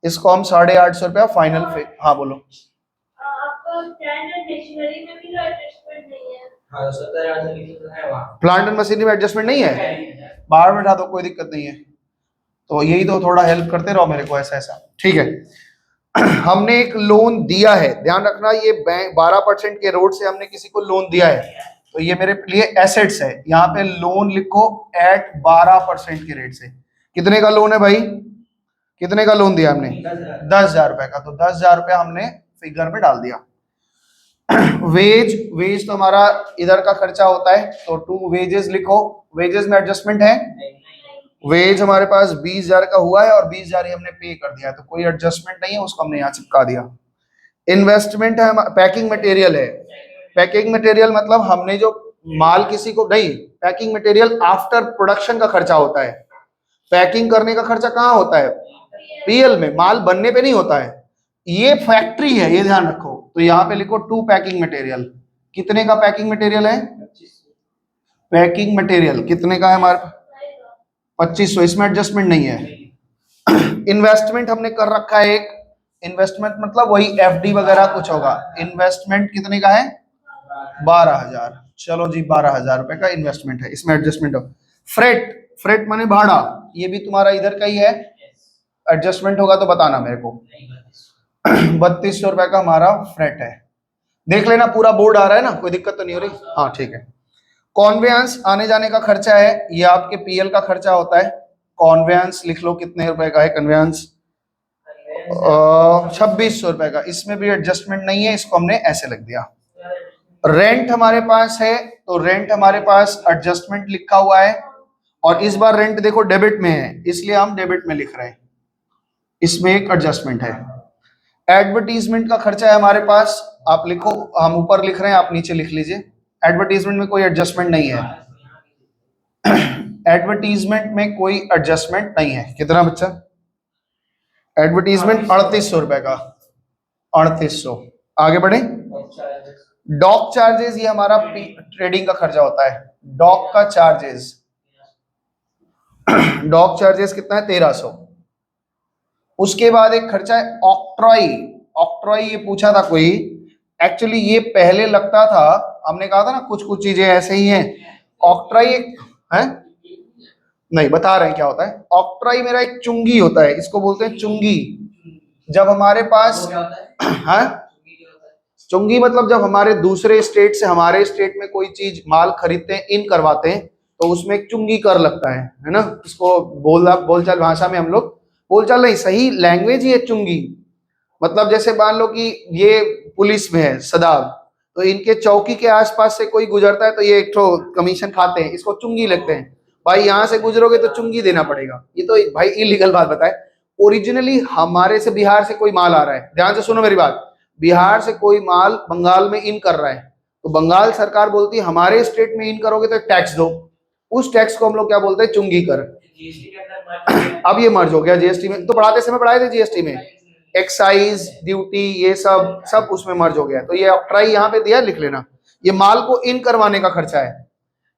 इसको हम 850 रुपया फाइनल पे। हाँ बोलो। आपको प्लांट एंड मशीनरी में भी एडजस्टमेंट नहीं है। हाँ 70,000 लिखा है वहाँ। प्लांट एंड मशीनरी में एडजस्टमेंट नहीं है, बाहर बैठा दो, कोई दिक्कत नहीं है, तो यही तो थोड़ा हेल्प करते रहो मेरे को, ऐसा ऐसा, ठीक है। हमने एक लोन दिया है, ध्यान रखना, ये बैंक 12% के रेट से हमने किसी को लोन दिया है, तो ये मेरे लिए एसेट्स है, यहाँ पे लोन लिखो एट 12% के रेट से। कितने का लोन है भाई, कितने का लोन दिया हमने, 10,000 रुपए का, तो 10,000 रुपया हमने फिगर में डाल दिया। वेज तो हमारा इधर का खर्चा होता है, तो टू वेजेस लिखो, वेजेस में एडजस्टमेंट है, वेज हमारे पास 20,000 का हुआ है, और 20,000 ही हमने पे कर दिया, तो कोई एडजस्टमेंट नहीं है, उसको हमने यहाँ चिपका दिया। इन्वेस्टमेंट है, पैकिंग मटेरियल है, पैकिंग मटेरियल मतलब हमने जो माल किसी को नहीं, पैकिंग मटेरियल आफ्टर प्रोडक्शन का खर्चा होता है, पैकिंग करने का खर्चा कहाँ होता है, पीएल में, माल बनने पे नहीं होता है, ये फैक्ट्री है, ये ध्यान रखो, तो यहाँ पे लिखो टू पैकिंग मटेरियल। कितने का पैकिंग मटेरियल है, पैकिंग मटेरियल कितने का है हमारे पास, 2500, इसमें एडजस्टमेंट नहीं है। इन्वेस्टमेंट हमने कर रखा है एक, इन्वेस्टमेंट मतलब वही एफडी वगैरह कुछ होगा, इन्वेस्टमेंट कितने का है, 12,000, चलो जी 12,000 रुपए का इन्वेस्टमेंट है, इसमें एडजस्टमेंट हो। फ्रेट माने भाड़ा, ये भी तुम्हारा इधर का ही है, एडजस्टमेंट होगा तो बताना मेरे को। 3200 रुपए का हमारा फ्रेट है, देख लेना पूरा बोर्ड आ रहा है ना, कोई दिक्कत तो नहीं हो रही, हाँ ठीक है। कॉन्वेंस आने जाने का खर्चा है, ये आपके पीएल का खर्चा होता है, कॉन्वेंस लिख लो कितने रुपए का है कन्वेंस, 2600 रुपए का, इसमें भी एडजस्टमेंट नहीं है, इसको हमने ऐसे लिख दिया। रेंट हमारे पास है, तो रेंट हमारे पास एडजस्टमेंट लिखा हुआ है, और इस बार रेंट देखो डेबिट में है, इसलिए हम डेबिट में लिख रहे हैं, इसमें एक एडजस्टमेंट है। एडवर्टीजमेंट का खर्चा है हमारे पास, आप लिखो, हम ऊपर लिख रहे हैं, आप नीचे लिख लीजिए। एडवर्टीजमेंट में कोई एडजस्टमेंट नहीं है, एडवर्टीजमेंट में कोई एडजस्टमेंट नहीं है। कितना बच्चा, एडवर्टीजमेंट 3800 रुपए का, 3800। आगे बढ़े, डॉक चार्जेस, ये हमारा ट्रेडिंग का खर्चा होता है, डॉक का चार्जेस, डॉक चार्जेस कितना है, 1300। उसके बाद एक खर्चा है ऑक्ट्रॉय, ऑक्ट्रॉय ये पूछा था कोई, एक्चुअली ये पहले लगता था, हमने कहा था ना कुछ कुछ चीजें ऐसे ही हैं। ऑक्ट्रॉय एक है, नहीं बता रहे हैं क्या होता है। ऑक्ट्रॉय मेरा एक चुंगी होता है, इसको बोलते हैं चुंगी। जब हमारे पास है चुंगी मतलब जब हमारे दूसरे स्टेट से हमारे स्टेट में कोई चीज माल खरीदते हैं, इन करवाते हैं, तो उसमें एक चुंगी कर लगता है ना, इसको बोलचाल भाषा में हम लोग, बोलचाल नहीं सही लैंग्वेज ही है चुंगी। मतलब जैसे मान लो कि ये पुलिस में है सदाब, तो इनके चौकी के आसपास से कोई गुजरता है तो ये एक तो कमीशन खाते हैं, इसको चुंगी लगते हैं। भाई यहाँ से गुजरोगे तो चुंगी देना पड़ेगा, ये तो भाई इलीगल बात बताए। ओरिजिनली हमारे से बिहार से कोई माल आ रहा है, ध्यान से सुनो मेरी बात, बिहार से कोई माल बंगाल में इन कर रहा है, तो बंगाल सरकार बोलती है हमारे स्टेट में इन करोगे तो टैक्स दो, उस टैक्स को हम लोग क्या बोलते हैं, चुंगी कर। अब ये मर्ज हो गया जीएसटी में, तो पढ़ाते समय पढ़ाए थे जीएसटी में, एक्साइज ड्यूटी ये सब उसमें मर्ज हो गया। तो ये ऑक्ट्रॉय यहाँ पे दिया, लिख लेना, ये माल को इन करवाने का खर्चा है,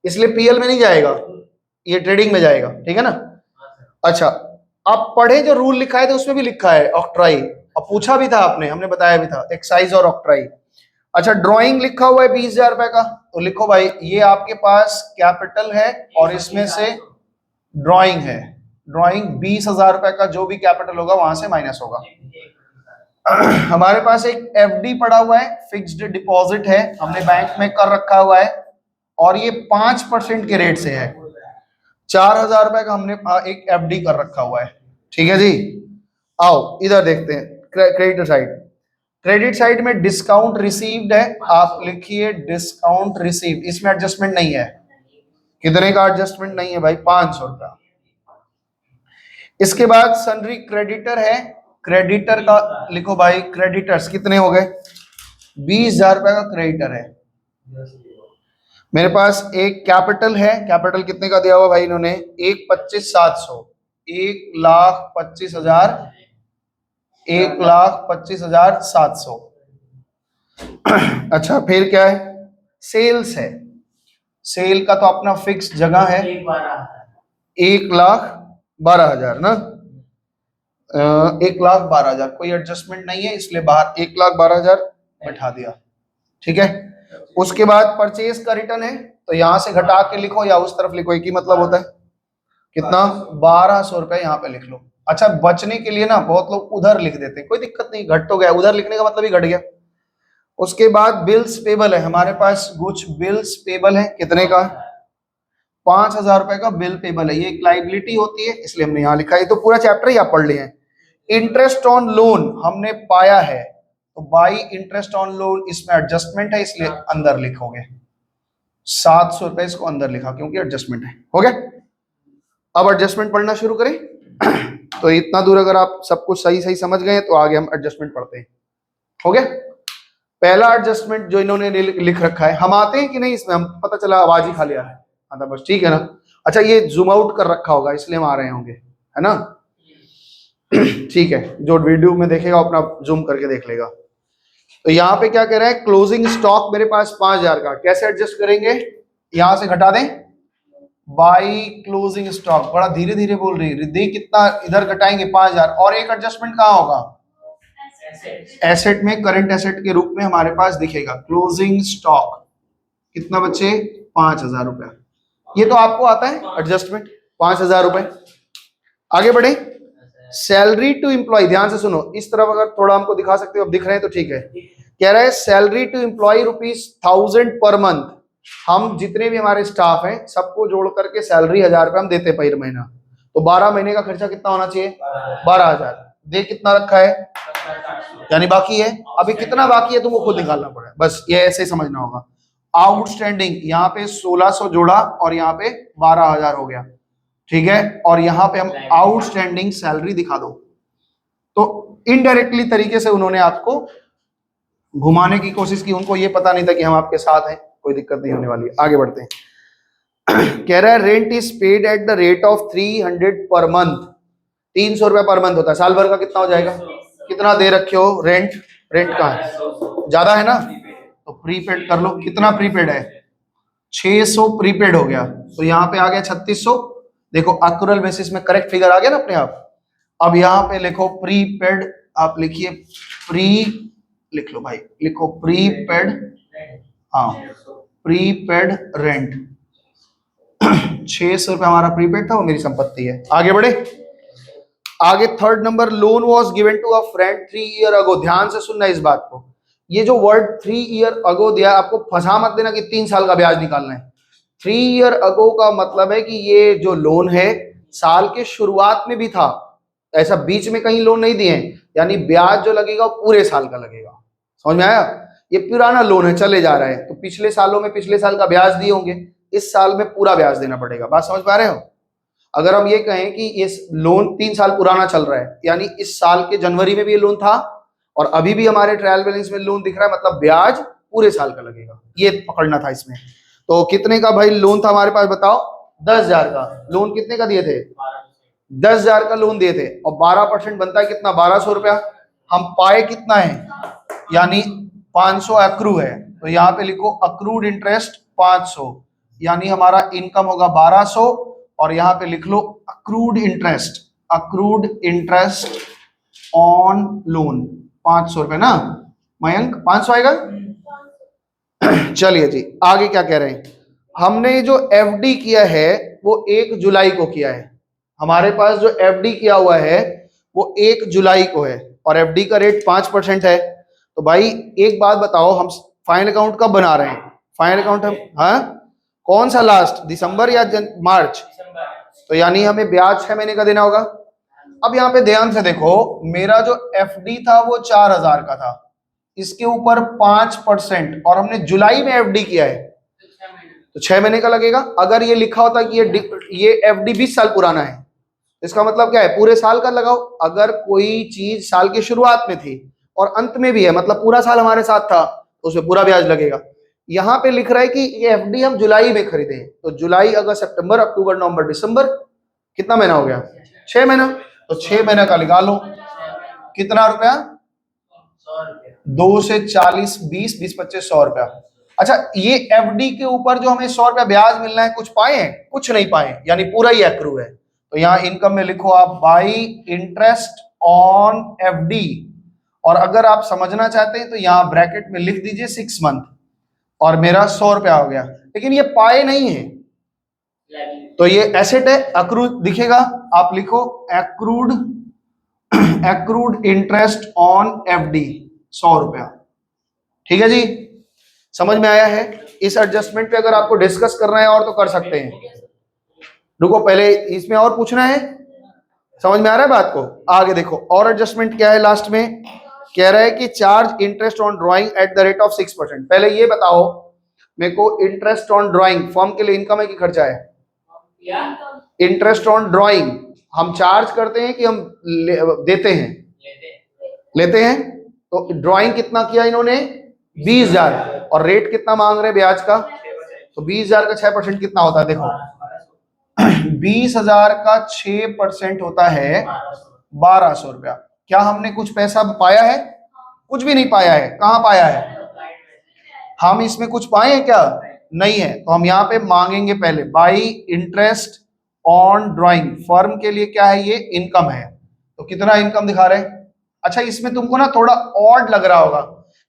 इसलिए पीएल में नहीं जाएगा, ये ट्रेडिंग में जाएगा, ठीक है ना। अच्छा, आप पढ़े जो रूल लिखा है तो उसमें भी लिखा है ऑक्ट्राई, और पूछा भी था आपने, हमने बताया भी था एक्साइज और ऑक्ट्राई। अच्छा, ड्राइंग लिखा हुआ है 20,000 रुपए का, तो लिखो भाई ये आपके पास कैपिटल है और इसमें से ड्राइंग है। ड्राइंग 20,000 रुपए का जो भी कैपिटल होगा वहां से माइनस होगा। हमारे पास एक एफडी पड़ा हुआ है, फिक्स्ड डिपॉजिट है, हमने बैंक में कर रखा हुआ है और ये 5% के रेट से है। 4,000 रुपए का हमने एक एफडी कर रखा हुआ है, ठीक है जी। आओ इधर देखते हैं क्रेडिट साइड। क्रेडिट साइड में डिस्काउंट रिसीव्ड है, आप लिखिए डिस्काउंट रिसीव्ड, इसमें एडजस्टमेंट नहीं है। कितने का एडजस्टमेंट नहीं है भाई? 500 रुपया। इसके बाद सन्ड्री क्रेडिटर है, क्रेडिटर का लिखो भाई, क्रेडिटर्स कितने हो गए? 20,000 रुपए का क्रेडिटर है। मेरे पास एक कैपिटल है, कैपिटल कितने का दिया हुआ भाई इन्होंने? 1,25,700, 1,25,000, 1,25,700। अच्छा, फिर क्या है? सेल्स है, सेल का तो अपना फिक्स जगह है, 1,12,000 ना, 1,12,000, कोई एडजस्टमेंट नहीं है इसलिए बाहर 1,12,000 बैठा दिया, ठीक है। उसके बाद परचेज का रिटर्न है, तो यहां से घटा के लिखो या उस तरफ लिखो, एक ही मतलब होता है। कितना? 1,200 रुपए यहाँ पे लिख लो। अच्छा, बचने के लिए ना बहुत लोग उधर लिख देते हैं, कोई दिक्कत नहीं, घट तो गया, उधर लिखने का मतलब ही घट गया। उसके बाद बिल्स पेबल है, हमारे पास कुछ बिल्स पेबल है, कितने का? 5,000 रुपए का बिल पेबल है, ये एक लाइबिलिटी होती है इसलिए हमने यहाँ लिखा है। तो पूरा चैप्टर ही आप पढ़ लिए हैं। इंटरेस्ट ऑन लोन हमने पाया है, तो बाई इंटरेस्ट ऑन लोन, इसमें एडजस्टमेंट है इसलिए अंदर लिखोगे। 700 रुपए इसको अंदर लिखा क्योंकि एडजस्टमेंट है, हो गया। अब एडजस्टमेंट पढ़ना शुरू करें। तो इतना दूर अगर आप सब कुछ सही सही समझ गए तो आगे हम एडजस्टमेंट पढ़ते हैं, हो गया। पहला एडजस्टमेंट जो इन्होंने लिख रखा है, हम आते हैं कि नहीं इसमें? हम पता चला आवाज ही खाली आ रहा है, हाँ बस ठीक है ना। अच्छा, ये जूम आउट कर रखा होगा इसलिए हम आ रहे होंगे, है ना। ठीक है, जो वीडियो में देखेगा अपना जूम करके देख लेगा। तो यहाँ पे क्या कह रहा है? क्लोजिंग स्टॉक मेरे पास 5,000 का, कैसे एडजस्ट करेंगे? यहां से घटा दें बाई क्लोजिंग स्टॉक, बड़ा धीरे धीरे बोल रही है रिद्धि, कितना इधर घटाएंगे? 5,000। और एक एडजस्टमेंट कहाँ होगा? एसेट में, करंट एसेट के रूप में हमारे पास दिखेगा क्लोजिंग स्टॉक, कितना बच्चे? 5,000 रुपया। ये तो आपको आता है एडजस्टमेंट, 5,000 रुपए। आगे बढ़े। सैलरी टू एम्प्लॉय, ध्यान से सुनो, इस तरफ अगर थोड़ा हमको दिखा सकते हो, अब दिख रहे हैं तो ठीक है। कह रहा है salary to employ ₹1,000 per month, हम जितने भी हमारे स्टाफ हैं सबको जोड़ करके सैलरी 1,000 रुपए हम देते पर महीना, तो 12 महीने का खर्चा कितना होना चाहिए? 12,000। दे कितना रखा है? यानी बाकी है, अभी कितना बाकी है तुमको खुद निकालना पड़ेगा, बस ये ऐसे ही समझना होगा। आउटस्टैंडिंग यहाँ पे 1,600 जोड़ा और यहाँ पे 12,000 हो गया, ठीक है। और यहाँ पे हम आउटस्टैंडिंग सैलरी दिखा दो, तो इनडायरेक्टली तरीके से उन्होंने आपको घुमाने की कोशिश की, उनको ये पता नहीं था कि हम आपके साथ हैं, कोई दिक्कत नहीं होने वाली है। आगे बढ़ते हैं। कह रहा है rent is paid eight the rate of 300 per month, 300 रुपए पर मंथ होता है, साल भर का कितना हो जाएगा? कितना दे रखे हो रेंट? रेंट कहाँ है? ज्यादा है ना, तो प्रीपेड कर लो। कितना प्रीपेड है? 600 प्रीपेड हो गया, तो यहाँ पे आ गया 3,600। देखो अक्रूरल बेसिस में करेक्ट फिगर आ गया ना अपने आप। अब यहाँ पे लिखो प्रीपेड, आप लिखिए प्री, लिख लो भाई, लिखो प्रीपेड, हाँ प्रीपेड रेंट। 600 रुपए हमारा प्रीपेड था, वो मेरी संपत्ति है। आगे बढ़े। आगे third number, loan was given to a friend 3 year ago. ध्यान से सुनना इस बात को, ये जो वर्ड 3 ईयर अगो दिया, आपको फंसा मत देना कि 3 साल का ब्याज निकालना है। 3 ईयर अगो का मतलब है कि ये जो लोन है साल के शुरुआत में भी था, ऐसा बीच में कहीं लोन नहीं दिए हैं, यानी ब्याज जो लगेगा वो पूरे साल का लगेगा। समझ में आया? ये पुराना लोन है, चले जा रहा है, तो पिछले सालों में पिछले साल का ब्याज दिए होंगे, इस साल में पूरा ब्याज देना पड़ेगा। बात समझ पा रहे हो? अगर हम ये कहें कि ये लोन 3 साल पुराना चल रहा है, यानी इस साल के जनवरी में भी ये लोन था और अभी भी हमारे ट्रायल बैलेंस में लोन दिख रहा है, मतलब ब्याज पूरे साल का लगेगा, ये पकड़ना था इसमें। तो कितने का भाई लोन था हमारे पास बताओ? 10,000 का। लोन कितने का दिए थे? 10,000 का लोन दिए थे, और 12% बनता है कितना? 1,200 रुपया। हम पाए कितना है? यानी 500 अक्रू है, तो यहाँ पे लिखो अक्रूड इंटरेस्ट 500, यानी हमारा इनकम होगा 1,200 और यहाँ पे लिख लो अक्रूड इंटरेस्ट ऑन लोन 500 रुपए ना मयंक, 500 आएगा। चलिए जी आगे क्या कह रहे हैं, हमने जो एफडी किया है वो 1 जुलाई को किया है, हमारे पास जो एफडी किया हुआ है वो 1 जुलाई को है और एफडी का रेट 5% है। तो भाई एक बात बताओ, हम फाइनल अकाउंट कब बना रहे हैं? फाइनल अकाउंट हम कौन सा लास्ट, दिसंबर या मार्च? तो यानी हमें ब्याज 6 महीने का देना होगा। अब यहाँ पे ध्यान से देखो, मेरा जो एफडी था वो 4000 का था, इसके ऊपर 5% और हमने जुलाई में एफडी किया है तो 6 महीने का लगेगा। अगर ये लिखा होता कि ये एफडी 20 साल पुराना है, इसका मतलब क्या है, पूरे साल का लगाओ। अगर कोई चीज साल की शुरुआत में थी और अंत में भी है, मतलब पूरा साल हमारे साथ था, तो उसमें पूरा ब्याज लगेगा। यहाँ पे लिख रहा है कि ये एफडी हम जुलाई में खरीदे, तो जुलाई, अगस्त, सितंबर, अक्टूबर, नवंबर, दिसंबर, कितना महीना हो गया? 6 महीना। तो 6 महीने का लगा लो, कितना रुपया? 2 से 40, 20, 20, 25, 100 रुपया। अच्छा, ये एफडी के ऊपर जो हमें 100 रुपया ब्याज मिलना है, कुछ पाए हैं? कुछ नहीं पाए, यानी पूरा ही एक्रू है। तो यहाँ इनकम में लिखो आप बाई इंटरेस्ट ऑन एफडी, और अगर आप समझना चाहते हैं तो यहाँ ब्रैकेट में लिख दीजिए 6 मंथ, और मेरा 100 रुपया हो गया। लेकिन ये पाए नहीं है तो ये एसेट है, अक्रूड दिखेगा, आप लिखो एक्रूड इंटरेस्ट ऑन एफडी 100 रुपया। ठीक है जी, समझ में आया है? इस एडजस्टमेंट पे अगर आपको डिस्कस करना है और तो कर सकते हैं। रुको, पहले इसमें और पूछना है, समझ में आ रहा है बात को? आगे देखो और एडजस्टमेंट क्या है। लास्ट में कह रहा है कि charge interest on drawing eight the rate of 6%। पहले ये बताओ मेरे को, इंटरेस्ट ऑन ड्राइंग फॉर्म के लिए इनकम है कि खर्चा है? इंटरेस्ट ऑन ड्राइंग हम चार्ज करते हैं कि हम देते हैं? लेते हैं। तो ड्राइंग कितना किया इन्होंने? 20,000, और रेट कितना मांग रहे ब्याज का? तो 20,000 का 6% कितना होता है? देखो 20,000 का 6% होता है 1200 रुपया। क्या हमने कुछ पैसा पाया है? कुछ भी नहीं पाया है। कहाँ पाया है? हम इसमें कुछ पाए हैं क्या? नहीं है। तो हम यहाँ पे मांगेंगे पहले by interest on drawing, firm के लिए क्या है? ये इनकम है। तो कितना इनकम दिखा रहे हैं? अच्छा, इसमें तुमको ना थोड़ा ऑड लग रहा होगा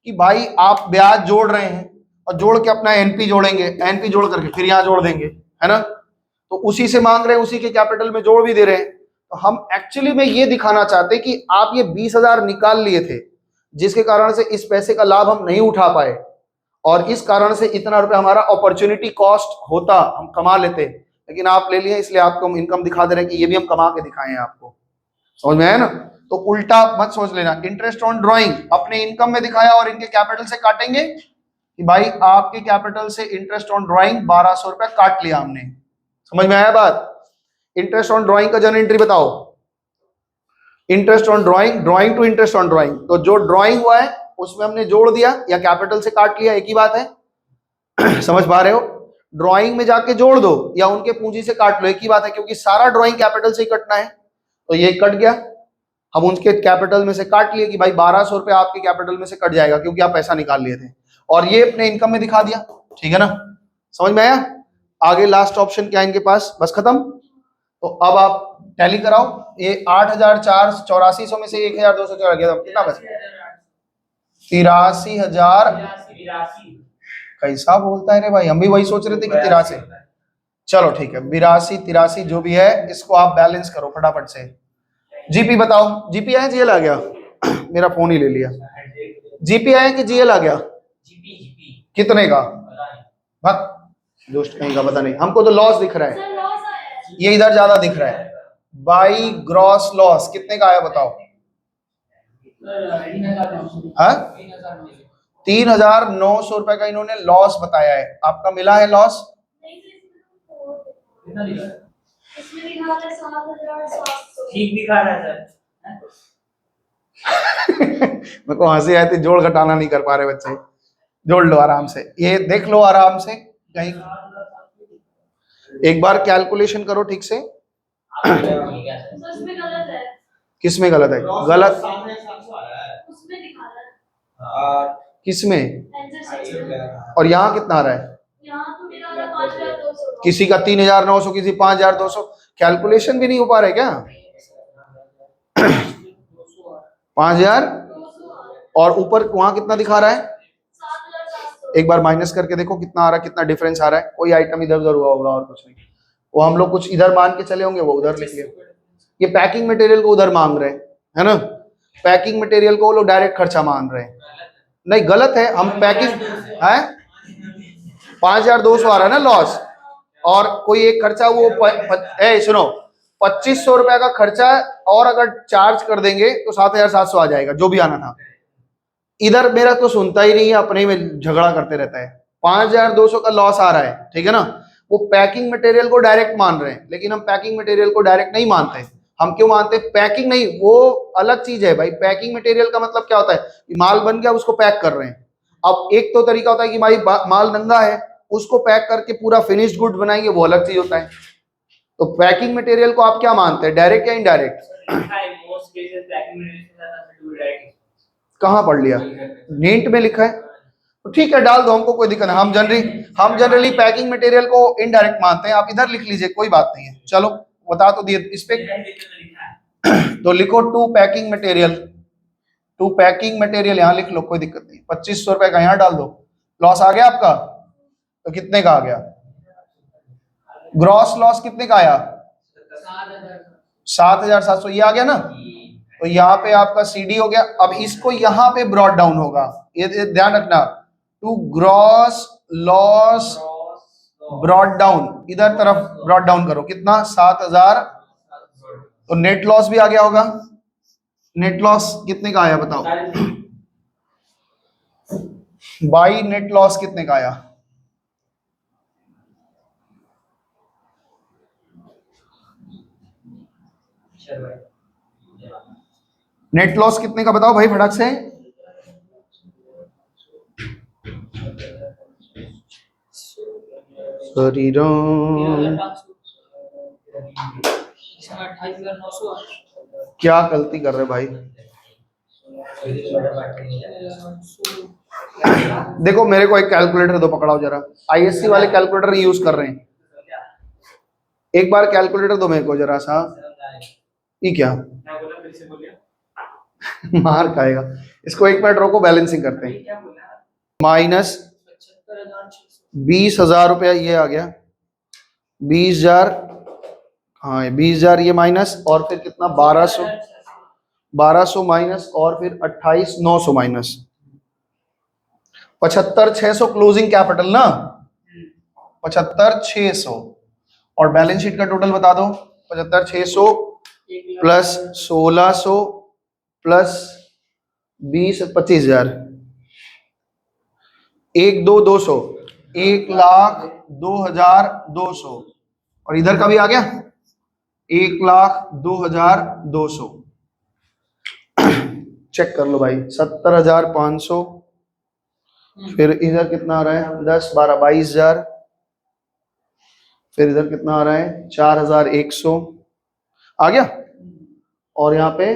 कि भाई आप ब्याज जोड़ रहे हैं और जोड़ के अपना एनपी जोड़ेंगे, एनपी जोड़ करके फिर यहाँ जोड़ देंगे, है ना? तो उसी से मांग रहे हैं, उसी के कैपिटल में जोड़ भी दे रहे हैं। तो हम एक्चुअली में ये दिखाना चाहते हैं कि आप ये 20,000 निकाल लिए थे, जिसके कारण से इस पैसे का लाभ हम नहीं उठा पाए, और इस कारण से इतना रुपया हमारा अपॉर्चुनिटी कॉस्ट होता, हम कमा लेते, लेकिन आप ले लिए, इसलिए आपको हम इनकम दिखा दे रहे हैं कि ये भी हम कमा के दिखाए हैं आपको। समझ में आया ना? तो उल्टा मत सोच लेना। इंटरेस्ट ऑन ड्राइंग अपने इनकम में दिखाया और इनके कैपिटल से काटेंगे कि भाई आपके कैपिटल से इंटरेस्ट ऑन ड्राइंग 1200 रुपया काट लिया हमने। समझ में आया बात? इंटरेस्ट ऑन ड्राइंग का जन एंट्री बताओ। Interest on drawing, drawing to interest on drawing, तो जो ड्राइंग हुआ है उसमें हमने जोड़ दिया या कैपिटल से काट लिया, एक ही बात है। समझ पा रहे हो? ड्राइंग में जाके जोड़ दो या उनके पूंजी से काट लो, एक ही बात है, क्योंकि सारा ड्राइंग कैपिटल से ही कटना है। तो ये कट गया, हम उनके कैपिटल में से काट लिए कि भाई 1200 रुपया आपके कैपिटल में से कट जाएगा क्योंकि आप पैसा निकाल लिए थे, और ये अपने इनकम में दिखा दिया। ठीक है ना? समझ में आया? आगे लास्ट ऑप्शन क्या है इनके पास? बस खत्म। तो अब आप टैली कराओ। ये 8,484 में से 1,204 गया, कितना बचा? 83,000। कैसा बोलता है रे भाई, हम भी वही सोच रहे थे कि 83। चलो ठीक है, 82, 83 जो भी है, इसको आप बैलेंस करो फटाफट से। जीपी बताओ, जीपी आया जीएल आ गया? मेरा फोन ही ले लिया। जीपी आया कि जीएल आ गया? जीपी कितने का? भक दोस्त कहीं का पता नहीं, हमको तो लॉस दिख रहा है, ये इधर ज्यादा दिख रहा है। बाई ग्रॉस लॉस कितने का आया बताओ? हाँ, 3,900 रुपए का इन्होंने लॉस बताया है। आपका मिला है लॉस? ठीक दिखा रहा है सर। मेरे को हंसी आती, जोड़ घटाना नहीं कर पा रहे बच्चे। जोड़ लो आराम से, ये देख लो आराम से, कहीं एक बार कैलकुलेशन करो ठीक से। उसमें गलत है। किसमें गलत है? गलत उसमें दिखा रहा है। किसमें? आंसर सही है। और यहाँ कितना आ रहा है? यहाँ तो मेरा 5,200। किसी का 3,900, किसी 5,200, कैलकुलेशन भी नहीं हो पा रहे क्या? 5,000 और ऊपर वहां कितना दिखा रहा है? 7,700। एक बार माइनस करके देखो कितना आ रहा है, कितना डिफरेंस आ रहा है। कोई आइटम इधर उधर हुआ होगा और कुछ नहीं, वो हम लोग कुछ इधर मान के चले होंगे, वो उधर लिख लिया। ये पैकिंग मटेरियल को उधर मांग रहे हैं, है ना? पैकिंग मटेरियल को वो लोग डायरेक्ट खर्चा मान रहे हैं। नहीं गलत है, हम पैकिंग है 5,200 आ रहा है ना लॉस, और कोई एक खर्चा वो सुनो 2,500 रुपए का खर्चा और अगर चार्ज कर देंगे तो 7,700 आ जाएगा, जो भी आना था। इधर मेरा तो सुनता ही नहीं है, अपने में झगड़ा करते रहता है। 5,200 का लॉस आ रहा है, ठीक है ना? वो पैकिंग मटेरियल को डायरेक्ट मान रहे हैं, लेकिन हम पैकिंग मटेरियल को डायरेक्ट नहीं मानते। हम क्यों मानते? पैकिंग नहीं, वो अलग चीज है भाई। पैकिंग मटेरियल का मतलब क्या होता है? माल बन गया, उसको पैक कर रहे हैं। अब एक तो तरीका होता है कि भाई माल नंगा है, उसको पैक करके पूरा फिनिश्ड गुड बनाएंगे, वो अलग चीज होता है। तो पैकिंग मटेरियल को आप क्या मानते हैं, डायरेक्ट या इनडायरेक्ट? कहाँ पढ़ लिया? नीट में लिखा है तो ठीक है, डाल दो, हमको कोई दिक्कत नहीं। हम जनरली पैकिंग मटेरियल को इनडायरेक्ट मानते हैं। आप इधर लिख लीजिए, कोई बात नहीं है। चलो बता तो दिए इस पे तो लिखो to packing material. To packing material यहाँ लिख लो, कोई दिक्कत नहीं। 2,500 रुपए का यहाँ डाल दो। लॉस आ गया आपका, तो कितने का आ गया? ग्रॉस लॉस कितने का आया? 7,700 ये आ गया ना। तो यहाँ पे आपका सीडी हो गया। अब इसको यहाँ पे ब्रॉड डाउन होगा, ये ध्यान रखना। To gross loss brought down, इधर तरफ ब्रॉड डाउन करो, कितना? 7,000। तो नेट लॉस भी आ गया होगा। नेट लॉस कितने का आया बताओ? बाई नेट लॉस कितने का आया? नेट लॉस कितने का बताओ भाई फटाक से। क्या गलती कर रहे भाई? देखो मेरे को एक कैलकुलेटर दो, पकड़ाओ जरा। आईएससी वाले कैलकुलेटर यूज कर रहे हैं। एक बार कैलकुलेटर दो मेरे को जरा सा। ये क्या मार खाएगा? इसको 1 मिनट रोको, बैलेंसिंग करते हैं। माइनस 20,000 रुपया ये आ गया। 20,000, हाँ 20,000 ये माइनस, और फिर कितना? 1200 माइनस, और फिर 28,900 माइनस। 75,600 क्लोजिंग कैपिटल ना, 75,600। और बैलेंस शीट का टोटल बता दो। 75,600 प्लस 1,600 प्लस 20, 25,000। 1,02,200, 1,02,200। और इधर का भी आ गया 1,02,200। चेक कर लो भाई। 70,500, फिर इधर कितना आ रहा है? 10, 12, 22,000। फिर इधर कितना आ रहा है? 4,100 आ गया। और यहाँ पे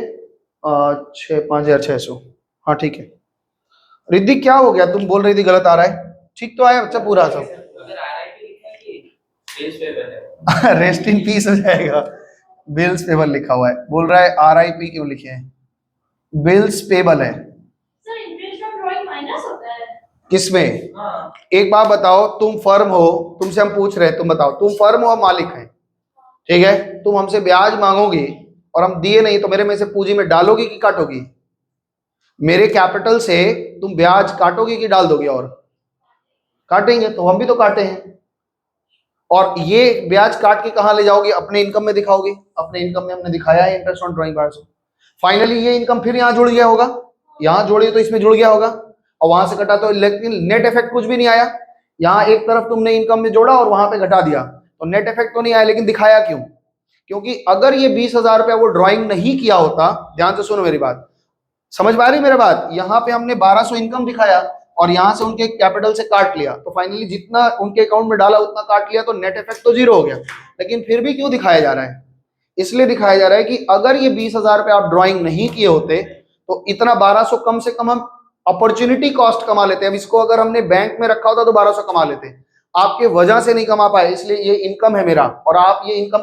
5,600। हाँ ठीक है। रिद्धि क्या हो गया? तुम बोल रही थी गलत आ रहा है, ठीक तो आया बच्चा पूरा सब? रेस्ट इन पीस हो जाएगा। बिल्स पेबल लिखा हुआ है, बोल रहा है RIP क्यों लिखे हैं? बिल्स पेबल है। Sir interest on drawing minus होता है किसमें? एक बात बताओ, तुम फर्म हो, तुमसे हम पूछ रहे हैं, तुम बताओ, तुम फर्म हो, हम मालिक हैं, ठीक है? तुम हमसे ब्याज मांगोगी और हम दिए नहीं तो मेरे में से पूंजी में डालोगी कि काटोगी? मेरे कैपिटल से तुम ब्याज काटोगी कि डाल दोगे? और काटेंगे, तो हम भी तो काटे हैं। और ये ब्याज काट के कहां ले जाओगे? अपने इनकम में दिखाओगे। अपने इनकम में हमने दिखाया है interest on drawing balance. Finally ये इनकम फिर यहाँ जुड़ गया होगा, यहाँ जोड़ी तो इसमें जुड़ गया होगा, और वहां से कटा तो, लेकिन नेट इफेक्ट कुछ भी नहीं आया। यहाँ एक तरफ तुमने इनकम में जोड़ा और वहां पे घटा दिया, तो नेट इफेक्ट तो नहीं आया। लेकिन दिखाया क्यों? क्योंकि अगर ये 20,000 रुपया वो ड्राइंग नहीं किया होता, ध्यान से सुनो मेरी बात, समझ पा रही मेरी बात? यहाँ पे हमने 1,200 इनकम दिखाया और यहाँ से उनके कैपिटल से काट लिया, तो फाइनली जितना उनके अकाउंट में डाला उतना काट लिया, तो नेट इफेक्ट तो जीरो हो गया। लेकिन फिर भी क्यों दिखाया जा रहा है? इसलिए दिखाया जा रहा है कि अगर ये 20,000 रुपये आप ड्राइंग नहीं किए होते तो इतना 1,200 कम से कम हम अपॉर्चुनिटी कॉस्ट कमा लेते हैं। अब इसको अगर हमने बैंक में रखा होता तो 1,200 कमा लेते, आपके वजह से नहीं कमा पाए, इसलिए ये इनकम है मेरा, और आप ये इनकम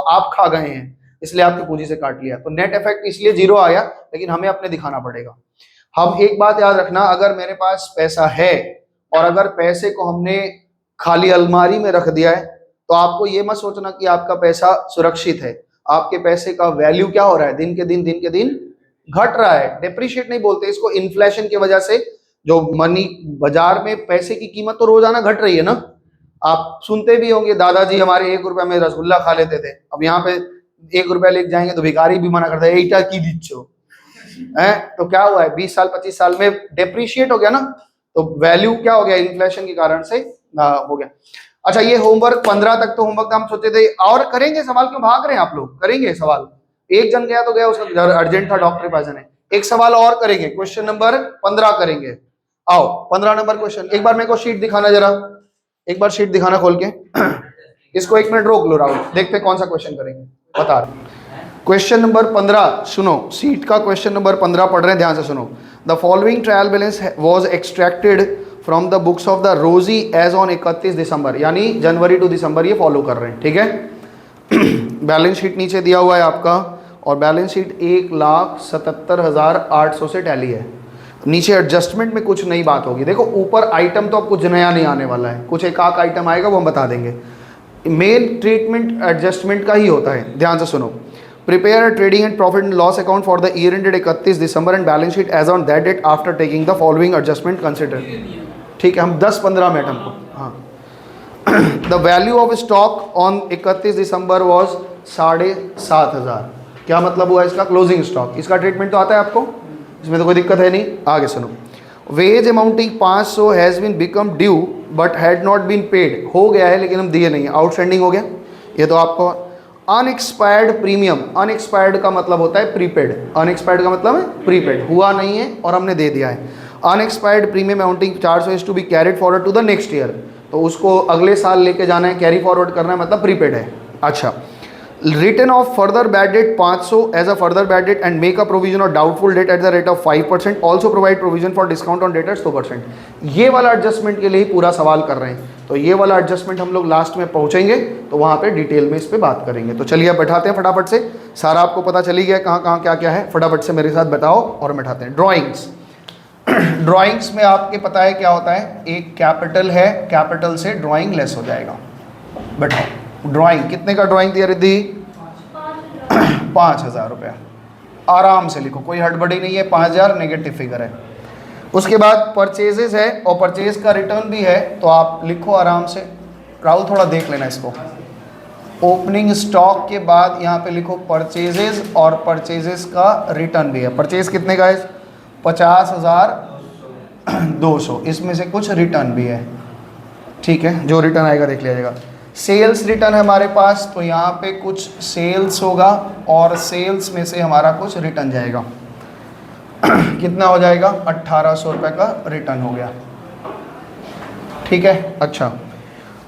आप खा गए हैं, इसलिए आपकी पूंजी से काट लिया। तो नेट इफेक्ट इसलिए जीरो आया, लेकिन हमें अपने दिखाना पड़ेगा। हम एक बात याद रखना, अगर मेरे पास पैसा है और अगर पैसे को हमने खाली अलमारी में रख दिया है, तो आपको ये मत सोचना कि आपका पैसा सुरक्षित है। आपके पैसे का वैल्यू क्या हो रहा है, दिन के दिन घट रहा है। डेप्रिशिएट नहीं बोलते इसको, इन्फ्लेशन की वजह से जो मनी बाजार में पैसे की कीमत तो रोजाना घट रही है ना। आप सुनते भी होंगे, दादाजी हमारे 1 रुपया में रसगुल्ला खा लेते थे, अब यहाँ पे 1 रुपया लेके जाएंगे तो भिखारी भी मना करता है, एटा की दीचो है। तो क्या हुआ है, 20 साल 25 साल में डेप्रिशिएट हो गया ना, तो वैल्यू क्या हो गया, इन्फ्लेशन के कारण से हो गया। अच्छा, ये होमवर्क 15 तक तो होमवर्क हम सोचे थे और करेंगे। सवाल क्यों भाग रहे हैं आप लोग, करेंगे सवाल। एक जन गया तो गया, उसका अर्जेंट था, डॉक्टर के पास जाने। एक सवाल और करेंगे, क्वेश्चन नंबर 15 करेंगे। आओ 15 नंबर क्वेश्चन, एक बार मेरे को शीट दिखाना जरा, एक बार शीट दिखाना खोल के। इसको 1 मिनट रोक लो राहुल, देखते कौन सा क्वेश्चन करेंगे, बता रहे। क्वेश्चन नंबर 15 सुनो, सीट का क्वेश्चन नंबर 15 पढ़ रहे हैं, ध्यान से सुनो। The following trial balance was extracted from the books of the Rosy as on 31 December, यानी जनवरी टू दिसंबर ये फॉलो कर रहे हैं, ठीक है। बैलेंस शीट नीचे दिया हुआ है आपका, और बैलेंस शीट 1,77,800 से टैली है। नीचे एडजस्टमेंट में कुछ नई बात होगी। देखो ऊपर आइटम तो अब कुछ नया नहीं आने वाला है, कुछ एक आक आइटम आएगा वो हम बता देंगे। मेन ट्रीटमेंट एडजस्टमेंट का ही होता है, ध्यान से सुनो। Prepare a trading and profit and loss account for the year ended 31 December and balance sheet as on that date after taking the following adjustment consider. ठीक है, हम 10-15 मिनट हमको, हाँ। The value of stock on 31 December was 7,500। क्या मतलब हुआ इसका, क्लोजिंग स्टॉक। इसका ट्रीटमेंट तो आता है आपको, इसमें तो कोई दिक्कत है नहीं। आगे सुनो। Wages amounting 500 has been become due but had not been paid, हो गया है लेकिन हम दिए नहीं है, आउटस्टैंडिंग हो गया ये तो आपको। अनएक्सपायर्ड प्रीमियम, अनएक्सपायर्ड का मतलब होता है प्रीपेड, अनएक्सपायर्ड का मतलब है प्रीपेड, हुआ नहीं है और हमने दे दिया है। Unexpired premium amounting 400 is to be carried forward to the next year, तो उसको अगले साल लेके जाना है, कैरी फॉरवर्ड करना है, मतलब प्रीपेड है। अच्छा, written off further bad debt 500 as a further bad debt and make a provision of doubtful debt at the rate of 5%, also provide provision for discount on debtors 2%। ये वाला एडजस्टमेंट के लिए ही पूरा सवाल कर रहे हैं, तो ये वाला एडजस्टमेंट हम लोग लास्ट में पहुंचेंगे तो वहाँ पे डिटेल में इस पे बात करेंगे। तो चलिए अब बैठाते हैं फटाफट से, सारा आपको पता चली गया कहाँ कहाँ क्या क्या है, फटाफट से मेरे साथ बताओ और बैठाते हैं। ड्राइंग्स, ड्राइंग्स में आपके पता है क्या होता है, एक कैपिटल है, कैपिटल से ड्राइंग लेस हो जाएगा। बैठाओ, ड्राइंग कितने का ड्राइंग दिया रिद्धि, 5,000 रुपया। आराम से लिखो, कोई हड़बड़ी नहीं है, 5,000 नेगेटिव फिगर है। उसके बाद परचेजेस है और परचेज का रिटर्न भी है, तो आप लिखो आराम से। राहुल थोड़ा देख लेना इसको। ओपनिंग स्टॉक के बाद यहाँ पे लिखो परचेजेस, और परचेजेस का रिटर्न भी है। परचेज कितने का है, 50,200, इसमें से कुछ रिटर्न भी है, ठीक है, जो रिटर्न आएगा देख लिया जाएगा। सेल्स रिटर्न है हमारे पास, तो यहाँ पे कुछ सेल्स होगा और सेल्स में से हमारा कुछ रिटर्न जाएगा। कितना हो जाएगा, 1,800 रुपये का रिटर्न हो गया, ठीक है। अच्छा,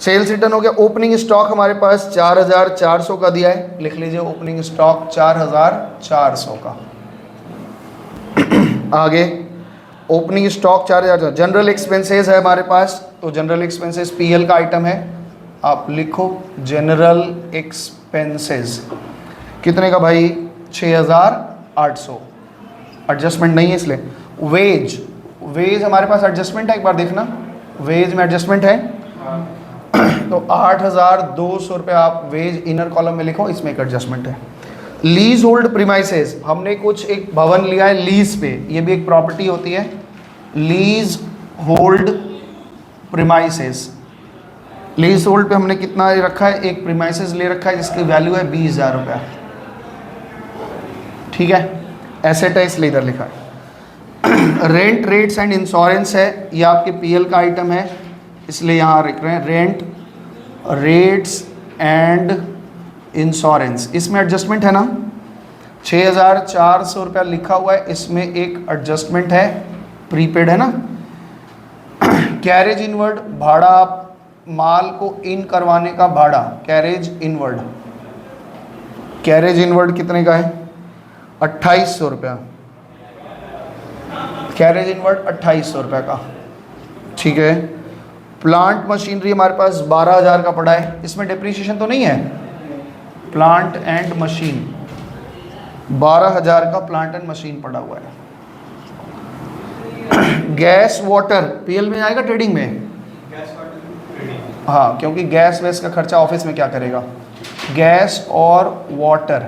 सेल्स रिटर्न हो गया। ओपनिंग स्टॉक हमारे पास 4,400 का दिया है, लिख लीजिए ओपनिंग स्टॉक 4,400 का। आगे ओपनिंग स्टॉक 4,000। जनरल एक्सपेंसेस है हमारे पास, तो जनरल एक्सपेंसेस पीएल का आइटम है, आप लिखो जनरल एक्सपेंसेस कितने का भाई, 6,800। एडजस्टमेंट नहीं है इसलिए। वेज, वेज हमारे पास एडजस्टमेंट है, एक बार देखना, वेज में एडजस्टमेंट है, तो 8,200 रुपये आप वेज इनर कॉलम में लिखो, इसमें एक एडजस्टमेंट है। लीज होल्ड प्रीमाइसेस, हमने कुछ एक भवन लिया है लीज पे, ये भी एक प्रॉपर्टी होती है, lease hold premises. Lease hold पे हमने कितना रखा है, एक प्रीमाइसेस ले रखा है जिसकी वैल्यू है 20,000 रुपया, ठीक है। एसेट है इसलिए इधर लिखा है। रेंट रेट्स एंड इंश्योरेंस है, ये आपके पीएल का आइटम है, इसलिए यहाँ लिख रहे हैं रेंट रेट्स एंड इंश्योरेंस। इसमें एडजस्टमेंट है ना, 6,400 रुपया लिखा हुआ है, इसमें एक एडजस्टमेंट है, प्रीपेड है ना। कैरेज इनवर्ड, भाड़ा, आप माल को इन करवाने का भाड़ा, कैरेज इनवर्ड, कैरेज इनवर्ड कितने का है, 2,800 रुपया, कैरेज इनवर्ड 2,800 रुपये का, ठीक है। प्लांट मशीनरी हमारे पास 12,000 का पड़ा है, इसमें डिप्रिसिएशन तो नहीं है। प्लांट एंड मशीन 12,000 का प्लांट एंड मशीन पड़ा हुआ है। गैस वाटर पीएल में आएगा ट्रेडिंग में? हाँ, क्योंकि गैस वैस का खर्चा ऑफिस में क्या करेगा। गैस और वाटर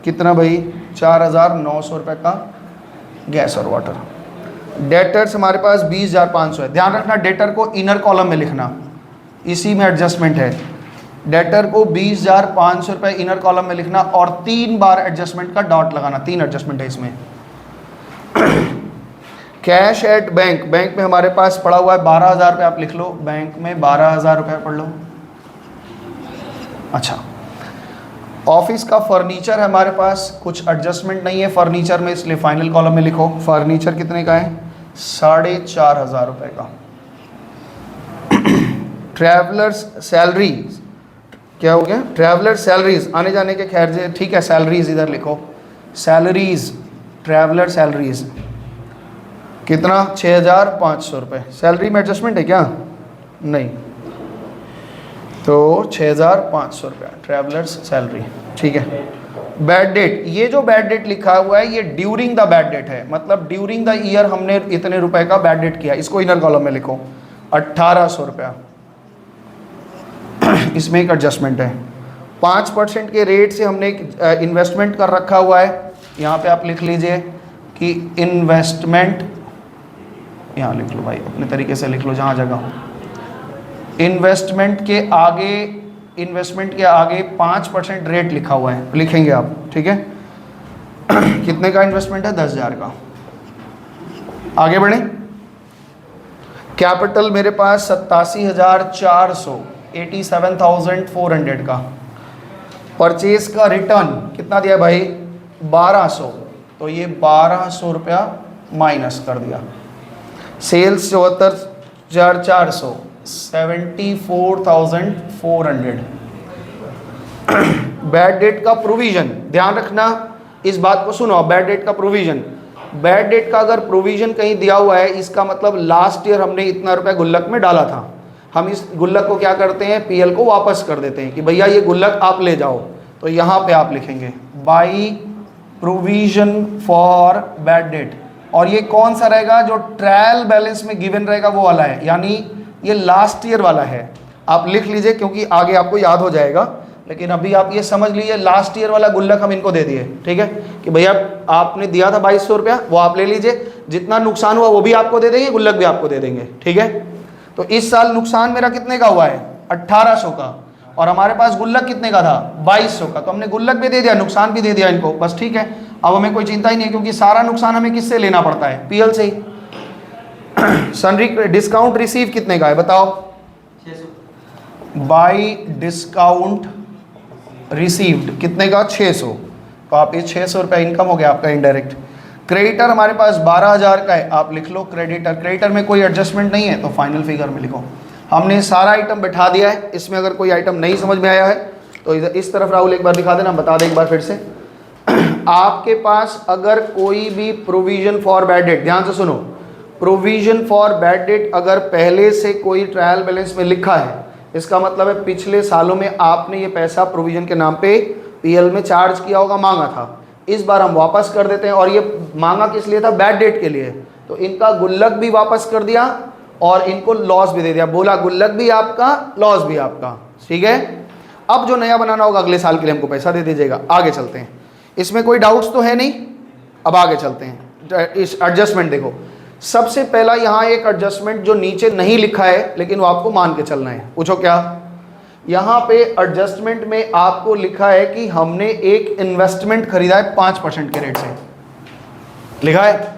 कितना भाई? 4,900 रुपये का गैस और वाटर। डेटर्स हमारे पास 20,500 है। ध्यान रखना डेटर को इनर कॉलम में लिखना, इसी में एडजस्टमेंट है। डेटर को 20,500 रुपये इनर कॉलम में लिखना और 3 बार एडजस्टमेंट का डॉट लगाना। 3 एडजस्टमेंट है इसमें। कैश एट बैंक, बैंक में हमारे पास पड़ा हुआ है 12,000 रुपये, आप लिख लो बैंक में 12,000 रुपये पढ़ लो। अच्छा, ऑफिस का फर्नीचर है हमारे पास, कुछ एडजस्टमेंट नहीं है फर्नीचर में, इसलिए फाइनल कॉलम में लिखो। फर्नीचर कितने का है? 4,500 रुपये का। ट्रैवलर्स सैलरी क्या हो गया? ट्रैवलर सैलरीज, आने जाने के खर्चे, ठीक है, सैलरीज इधर लिखो। सैलरीज, ट्रैवलर सैलरीज कितना? 6,500 रुपये। सैलरी में एडजस्टमेंट है क्या? नहीं, तो 6,500 रुपये ट्रैवलर्स सैलरी, ठीक है। बैड डेट, ये जो बैड डेट लिखा हुआ है ये ड्यूरिंग द बैड डेट है, मतलब ड्यूरिंग द ईयर हमने इतने रुपए का बैड डेट किया, इसको इनर कॉलम में लिखो। 1,800 रुपया, इसमें एक एडजस्टमेंट है। 5% के रेट से हमने एक इन्वेस्टमेंट कर रखा हुआ है, यहाँ पे आप लिख लीजिए कि इन्वेस्टमेंट, यहाँ लिख लो भाई, अपने तरीके से लिख लो जहाँ जगह हो। इन्वेस्टमेंट के आगे 5% रेट लिखा हुआ है, लिखेंगे आप, ठीक है। कितने का इन्वेस्टमेंट है? 10,000 का। आगे बढ़े। कैपिटल मेरे पास 87,400, 87,400 का। परचेज का रिटर्न कितना दिया भाई? 1,200, तो ये 1,200 रुपया माइनस कर दिया। सेल्स 74,400, 74,400। बैड डेट का प्रोविजन, ध्यान रखना इस बात को सुनो। बैड डेट का प्रोविजन, बैड डेट का अगर प्रोविजन कहीं दिया हुआ है, इसका मतलब लास्ट ईयर हमने इतना रुपया गुल्लक में डाला था, हम इस गुल्लक को क्या करते हैं? पीएल को वापस कर देते हैं कि भैया ये गुल्लक आप ले जाओ। तो यहाँ पे आप लिखेंगे by provision for bad date, और ये कौन सा रहेगा? जो ट्रायल बैलेंस में गिवन रहेगा वो वाला है, यानी ये लास्ट ईयर वाला है। आप लिख लीजिए क्योंकि आगे आपको याद हो जाएगा, लेकिन अभी आप ये समझ लीजिए लास्ट ईयर वाला गुल्लक हम इनको दे दिए, ठीक है, कि भैया आपने दिया था 2,200 रुपया, वो आप ले लीजिए, जितना नुकसान हुआ वो भी आपको दे देंगे, गुल्लक भी आपको दे देंगे, ठीक है। तो इस साल नुकसान मेरा कितने का हुआ है? 1,800 का, और हमारे पास गुल्लक कितने का था? 2,200 का, तो हमने गुल्लक भी दे दिया, नुकसान भी दे दिया इनको, बस ठीक है। अब हमें कोई चिंता ही नहीं है, क्योंकि सारा नुकसान हमें किससे लेना पड़ता है? पीएल से ही। सनरी डिस्काउंट रिसीव कितने का है बताओ? 600। बाई डिस्काउंट रिसीव्ड कितने का? 600। तो आप ये 600 रुपये इनकम हो गया आपका इनडायरेक्ट। क्रेडिटर हमारे पास 12,000 का है, आप लिख लो क्रेडिटर। क्रेडिटर में कोई एडजस्टमेंट नहीं है, तो फाइनल फिगर में लिखो। हमने सारा आइटम बैठा दिया है, इसमें अगर कोई आइटम नहीं समझ में आया है तो इधर इस तरफ राहुल एक बार दिखा देना, बता दे एक बार फिर से। आपके पास अगर कोई भी प्रोविजन फॉर बैड डेट, ध्यान से सुनो, प्रोविजन फॉर बैड डेट अगर पहले से कोई ट्रायल बैलेंस में लिखा है, इसका मतलब है पिछले सालों में आपने ये पैसा प्रोविजन के नाम पे पीएल में चार्ज किया होगा, मांगा था, इस बार हम वापस कर देते हैं। और ये मांगा किस लिए था? बैड डेट के लिए। तो इनका गुल्लक भी वापस कर दिया और इनको लॉस भी दे दिया, बोला गुल्लक भी आपका, लॉस भी आपका, ठीक है। अब जो नया बनाना होगा अगले साल के लिए हमको पैसा दे दीजिएगा। आगे चलते हैं, इसमें कोई डाउट्स तो है नहीं। अब आगे चलते हैं, इस एडजस्टमेंट देखो। सबसे पहला यहाँ एक एडजस्टमेंट जो नीचे नहीं लिखा है लेकिन वो आपको मान के चलना है, पूछो क्या? यहाँ पे एडजस्टमेंट में आपको लिखा है कि हमने एक इन्वेस्टमेंट खरीदा है 5% के रेट से, लिखा है,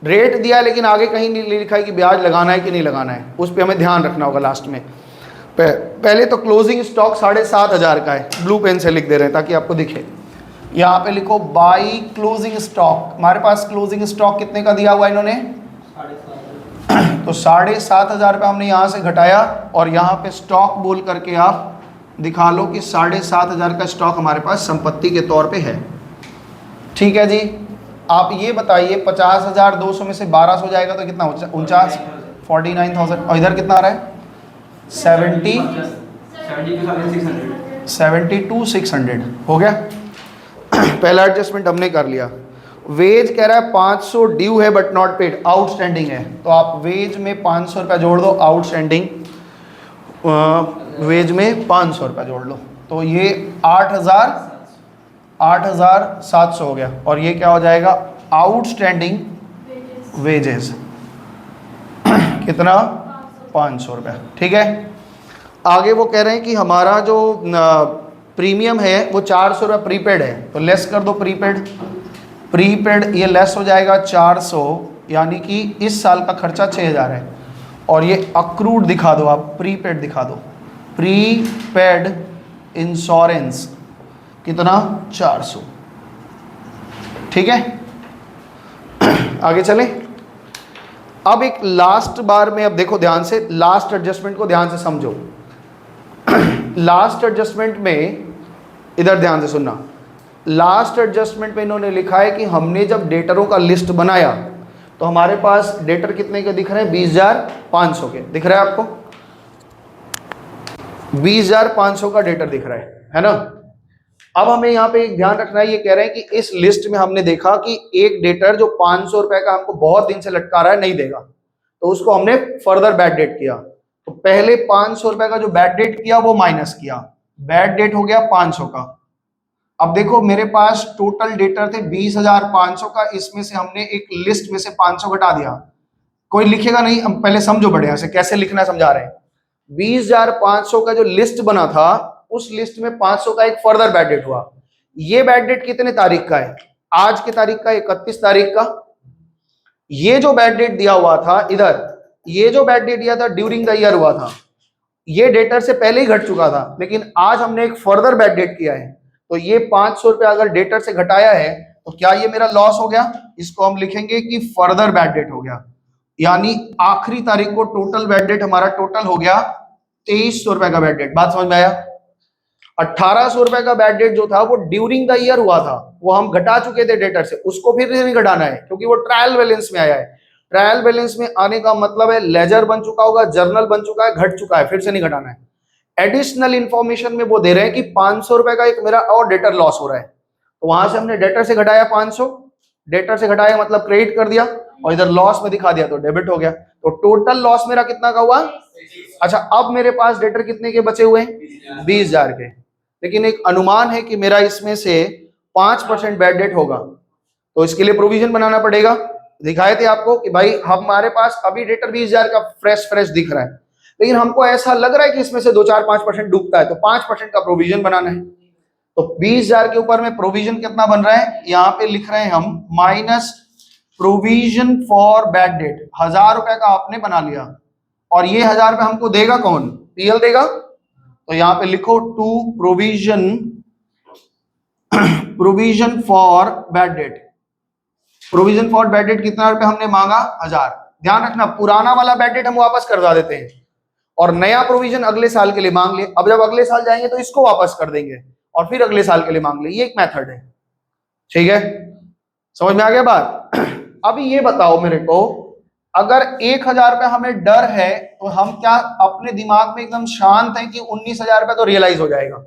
रेट दिया है, लेकिन आगे कहीं नहीं लिखा है कि ब्याज लगाना है कि नहीं लगाना है, उस पर हमें ध्यान रखना होगा लास्ट में। पहले तो क्लोजिंग स्टॉक 7,500 का है, ब्लू पेन से लिख दे रहे हैं ताकि आपको दिखे। यहाँ पे लिखो बाई क्लोजिंग स्टॉक। हमारे पास क्लोजिंग स्टॉक कितने का दिया हुआ है इन्होंने? 7,500। तो 7,500 रुपये हमने यहाँ से घटाया और यहाँ पे स्टॉक बोल करके आप दिखा लो कि 7,500 का स्टॉक हमारे पास संपत्ति के तौर पे है, ठीक है जी। आप ये बताइए 50,200 में से 1,200 जाएगा तो कितना? 49,000। और इधर कितना आ रहा है? 70 72,600 72,600 हो गया। पहला एडजस्टमेंट हमने कर लिया। वेज कह रहा है 500 ड्यू है बट नॉट पेड, आउटस्टैंडिंग है, तो आप वेज में 500 रुपया जोड़ दो, आउटस्टैंडिंग वेज में 500 रुपया जोड़ लो, तो ये 8,700 हो गया। और ये क्या हो जाएगा, आउटस्टैंडिंग वेजेस कितना, 500 रुपया। ठीक है, आगे वो कह रहे हैं कि हमारा जो प्रीमियम है वो 400 रुपया प्रीपेड है, तो लेस कर दो प्रीपेड ये लेस हो जाएगा 400, यानी कि इस साल का खर्चा 6,000 है। और ये अक्रूड दिखा दो, आप प्रीपेड दिखा दो, प्रीपेड इंश्योरेंस कितना, 400। ठीक है, आगे चलें। अब एक लास्ट बार में, अब देखो ध्यान से, लास्ट एडजस्टमेंट को ध्यान से समझो। लास्ट एडजस्टमेंट में, इधर ध्यान से सुनना, लास्ट एडजस्टमेंट में इन्होंने लिखा है कि हमने जब डेटरों का लिस्ट बनाया तो हमारे पास डेटर कितने के दिख रहे हैं, 20,500 के दिख रहा है आपको, 20,500 का डेटर दिख रहा है ना। अब हमें यहाँ पे एक ध्यान रखना है, ये कह रहे हैं कि इस लिस्ट में हमने देखा कि एक डेटर जो 500 रुपए का हमको बहुत दिन से लटका रहा है नहीं देगा, तो उसको हमने फर्दर बैड डेट किया। तो पहले 500 रुपए का जो बैड डेट किया वो माइनस किया, बैड डेट हो गया 500 का। अब देखो मेरे पास टोटल डेटर थे 20,500 का, इसमें से हमने एक लिस्ट में से 500 घटा दिया। कोई लिखेगा नहीं, हम पहले समझो बढ़िया से कैसे लिखना समझा रहे हैं। 20,500 का जो लिस्ट बना था उस लिस्ट में 500 का एक फर्दर बैड डेट हुआ। ये बैड डेट कितने तारीख का है, आज की तारीख का, 31 तारीख का। ये जो बैड डेट दिया हुआ था इधर, ये जो बैड डेट दिया था ड्यूरिंग द ईयर हुआ था, ये डेटर से पहले ही घट चुका था, लेकिन आज हमने एक फर्दर बैड डेट किया है। तो ये 500 रुपया अगर डेटर से घटाया है तो क्या ये मेरा लॉस हो गया, इसको हम लिखेंगे कि फर्दर बैड डेट हो गया, यानी आखिरी तारीख को टोटल बैड डेट हमारा टोटल हो गया 2300 रुपए का बैड डेट। बात समझ में आया। 1800 रुपए का बैड डेट जो था वो ड्यूरिंग द ईयर हुआ था, वो हम घटा चुके थे डेटर से, उसको फिर से नहीं घटाना है क्योंकि वो ट्रायल बैलेंस में आया है। ट्रायल बैलेंस में आने का मतलब है लेजर बन चुका होगा, जर्नल बन चुका है, घट चुका है, फिर से नहीं घटाना है। एडिशनल इंफॉर्मेशन में वो दे रहे हैं कि 500 रुपए का एक मेरा और डेटर लॉस हो रहा है, तो वहां से हमने डेटर से घटाया 500, डेटर से घटाया मतलब क्रेडिट कर दिया, और इधर लॉस में दिखा दिया तो डेबिट हो गया। तो टोटल लॉस मेरा कितना का हुआ। अच्छा, अब मेरे पास डेटर कितने के बचे हुए हैं, 20,000 के, लेकिन एक अनुमान है कि मेरा इसमें से 5% बैड डेट होगा, तो इसके लिए प्रोविजन बनाना पड़ेगा। दिखाए थे आपको कि भाई हमारे पास अभी डेटर 20,000 का फ्रेश दिख रहा है, लेकिन हमको ऐसा लग रहा है कि इसमें से 2-4-5% डूबता है, तो 5% का प्रोविजन बनाना है। तो 20,000 के ऊपर में प्रोविजन कितना बन रहा है, यहाँ पे लिख रहे हैं हम minus provision for bad date. 1,000 रुपए का आपने बना लिया, और ये 1,000 रुपए हमको देगा कौन, पीएल देगा। तो यहाँ पे लिखो to provision for bad debt. Provision for bad debt कितना रुपए हमने मांगा, 1,000। ध्यान रखना पुराना वाला बैड डेट हम वापस करवा देते हैं और नया प्रोविजन अगले साल के लिए मांग ले। अब जब अगले साल जाएंगे तो इसको वापस कर देंगे और फिर अगले साल के लिए मांग ले, ये एक मेथड है। ठीक है, समझ में आ गया बात। अभी ये बताओ मेरे को, अगर 1,000 रुपए हमें डर है तो हम क्या अपने दिमाग में एकदम शांत है कि 19,000 रुपए तो रियलाइज हो जाएगा,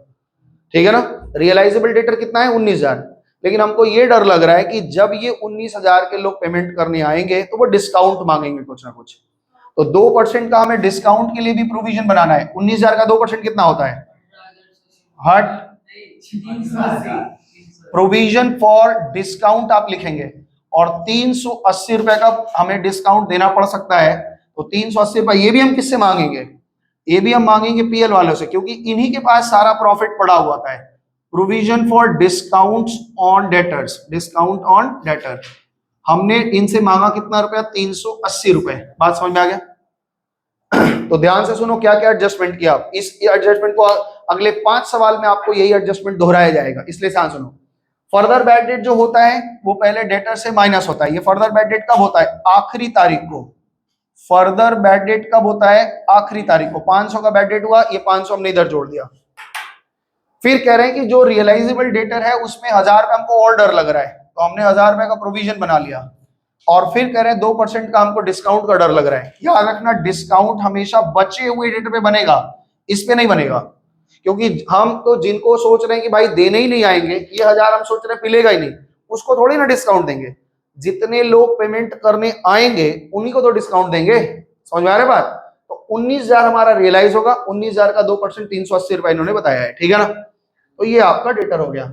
ठीक है ना। रियलाइजेबल डेटर कितना है, 19,000। लेकिन हमको ये डर लग रहा है कि जब ये 19,000 के लोग पेमेंट करने आएंगे तो वो डिस्काउंट मांगेंगे कुछ ना कुछ, तो 2% का हमें डिस्काउंट के लिए भी प्रोविजन बनाना है। 19,000 का 2% कितना होता है, हट, प्रोविजन फॉर डिस्काउंट आप लिखेंगे, और 380 रुपए का हमें डिस्काउंट देना पड़ सकता है। तो 380 रुपए ये भी हम किससे मांगेंगे, ये भी हम मांगेंगे पीएल वालों से, क्योंकि इन्हीं के पास सारा प्रॉफिट पड़ा हुआ था। Provision for discount on debtors, discount on debtor हमने इनसे मांगा कितना रुपया, 380 रुपए। बात समझ में आ गया। तो ध्यान से सुनो क्या क्या एडजस्टमेंट किया। इस एडजस्टमेंट को अगले 5 सवाल में आपको यही एडजस्टमेंट दोहराया जाएगा, इसलिए ध्यान सुनो। फर्दर बैड डेट जो होता है वो पहले डेटर से माइनस होता है। ये फर्दर बैड डेट कब होता है, आखिरी तारीख को। फर्दर बैड डेट कब होता है, आखिरी तारीख को। 500 का बैड डेट हुआ, ये 500 हमने इधर जोड़ दिया। फिर कह रहे हैं कि जो रियलाइजेबल डेटर है उसमें 1,000 रुपए हमको और डर लग रहा है, तो हमने 1,000 रुपए का प्रोविजन बना लिया। और फिर कह रहे हैं 2% का हमको डिस्काउंट का डर लग रहा है। याद रखना, डिस्काउंट हमेशा बचे हुए डेट पे बनेगा, इस पे नहीं बनेगा, क्योंकि हम तो जिनको सोच रहे हैं कि भाई देने ही नहीं आएंगे, ये 1000 हम सोच रहे हैं मिलेगा ही नहीं, उसको थोड़ी ना डिस्काउंट देंगे। जितने लोग पेमेंट करने आएंगे उन्हीं को तो डिस्काउंट देंगे। समझ में आ रहा है बात? तो 19,000 हमारा रियलाइज होगा, 19,000 का 2% 380 रुपए इन्होंने बताया है, ठीक है ना। तो ये आपका डेटर हो गया।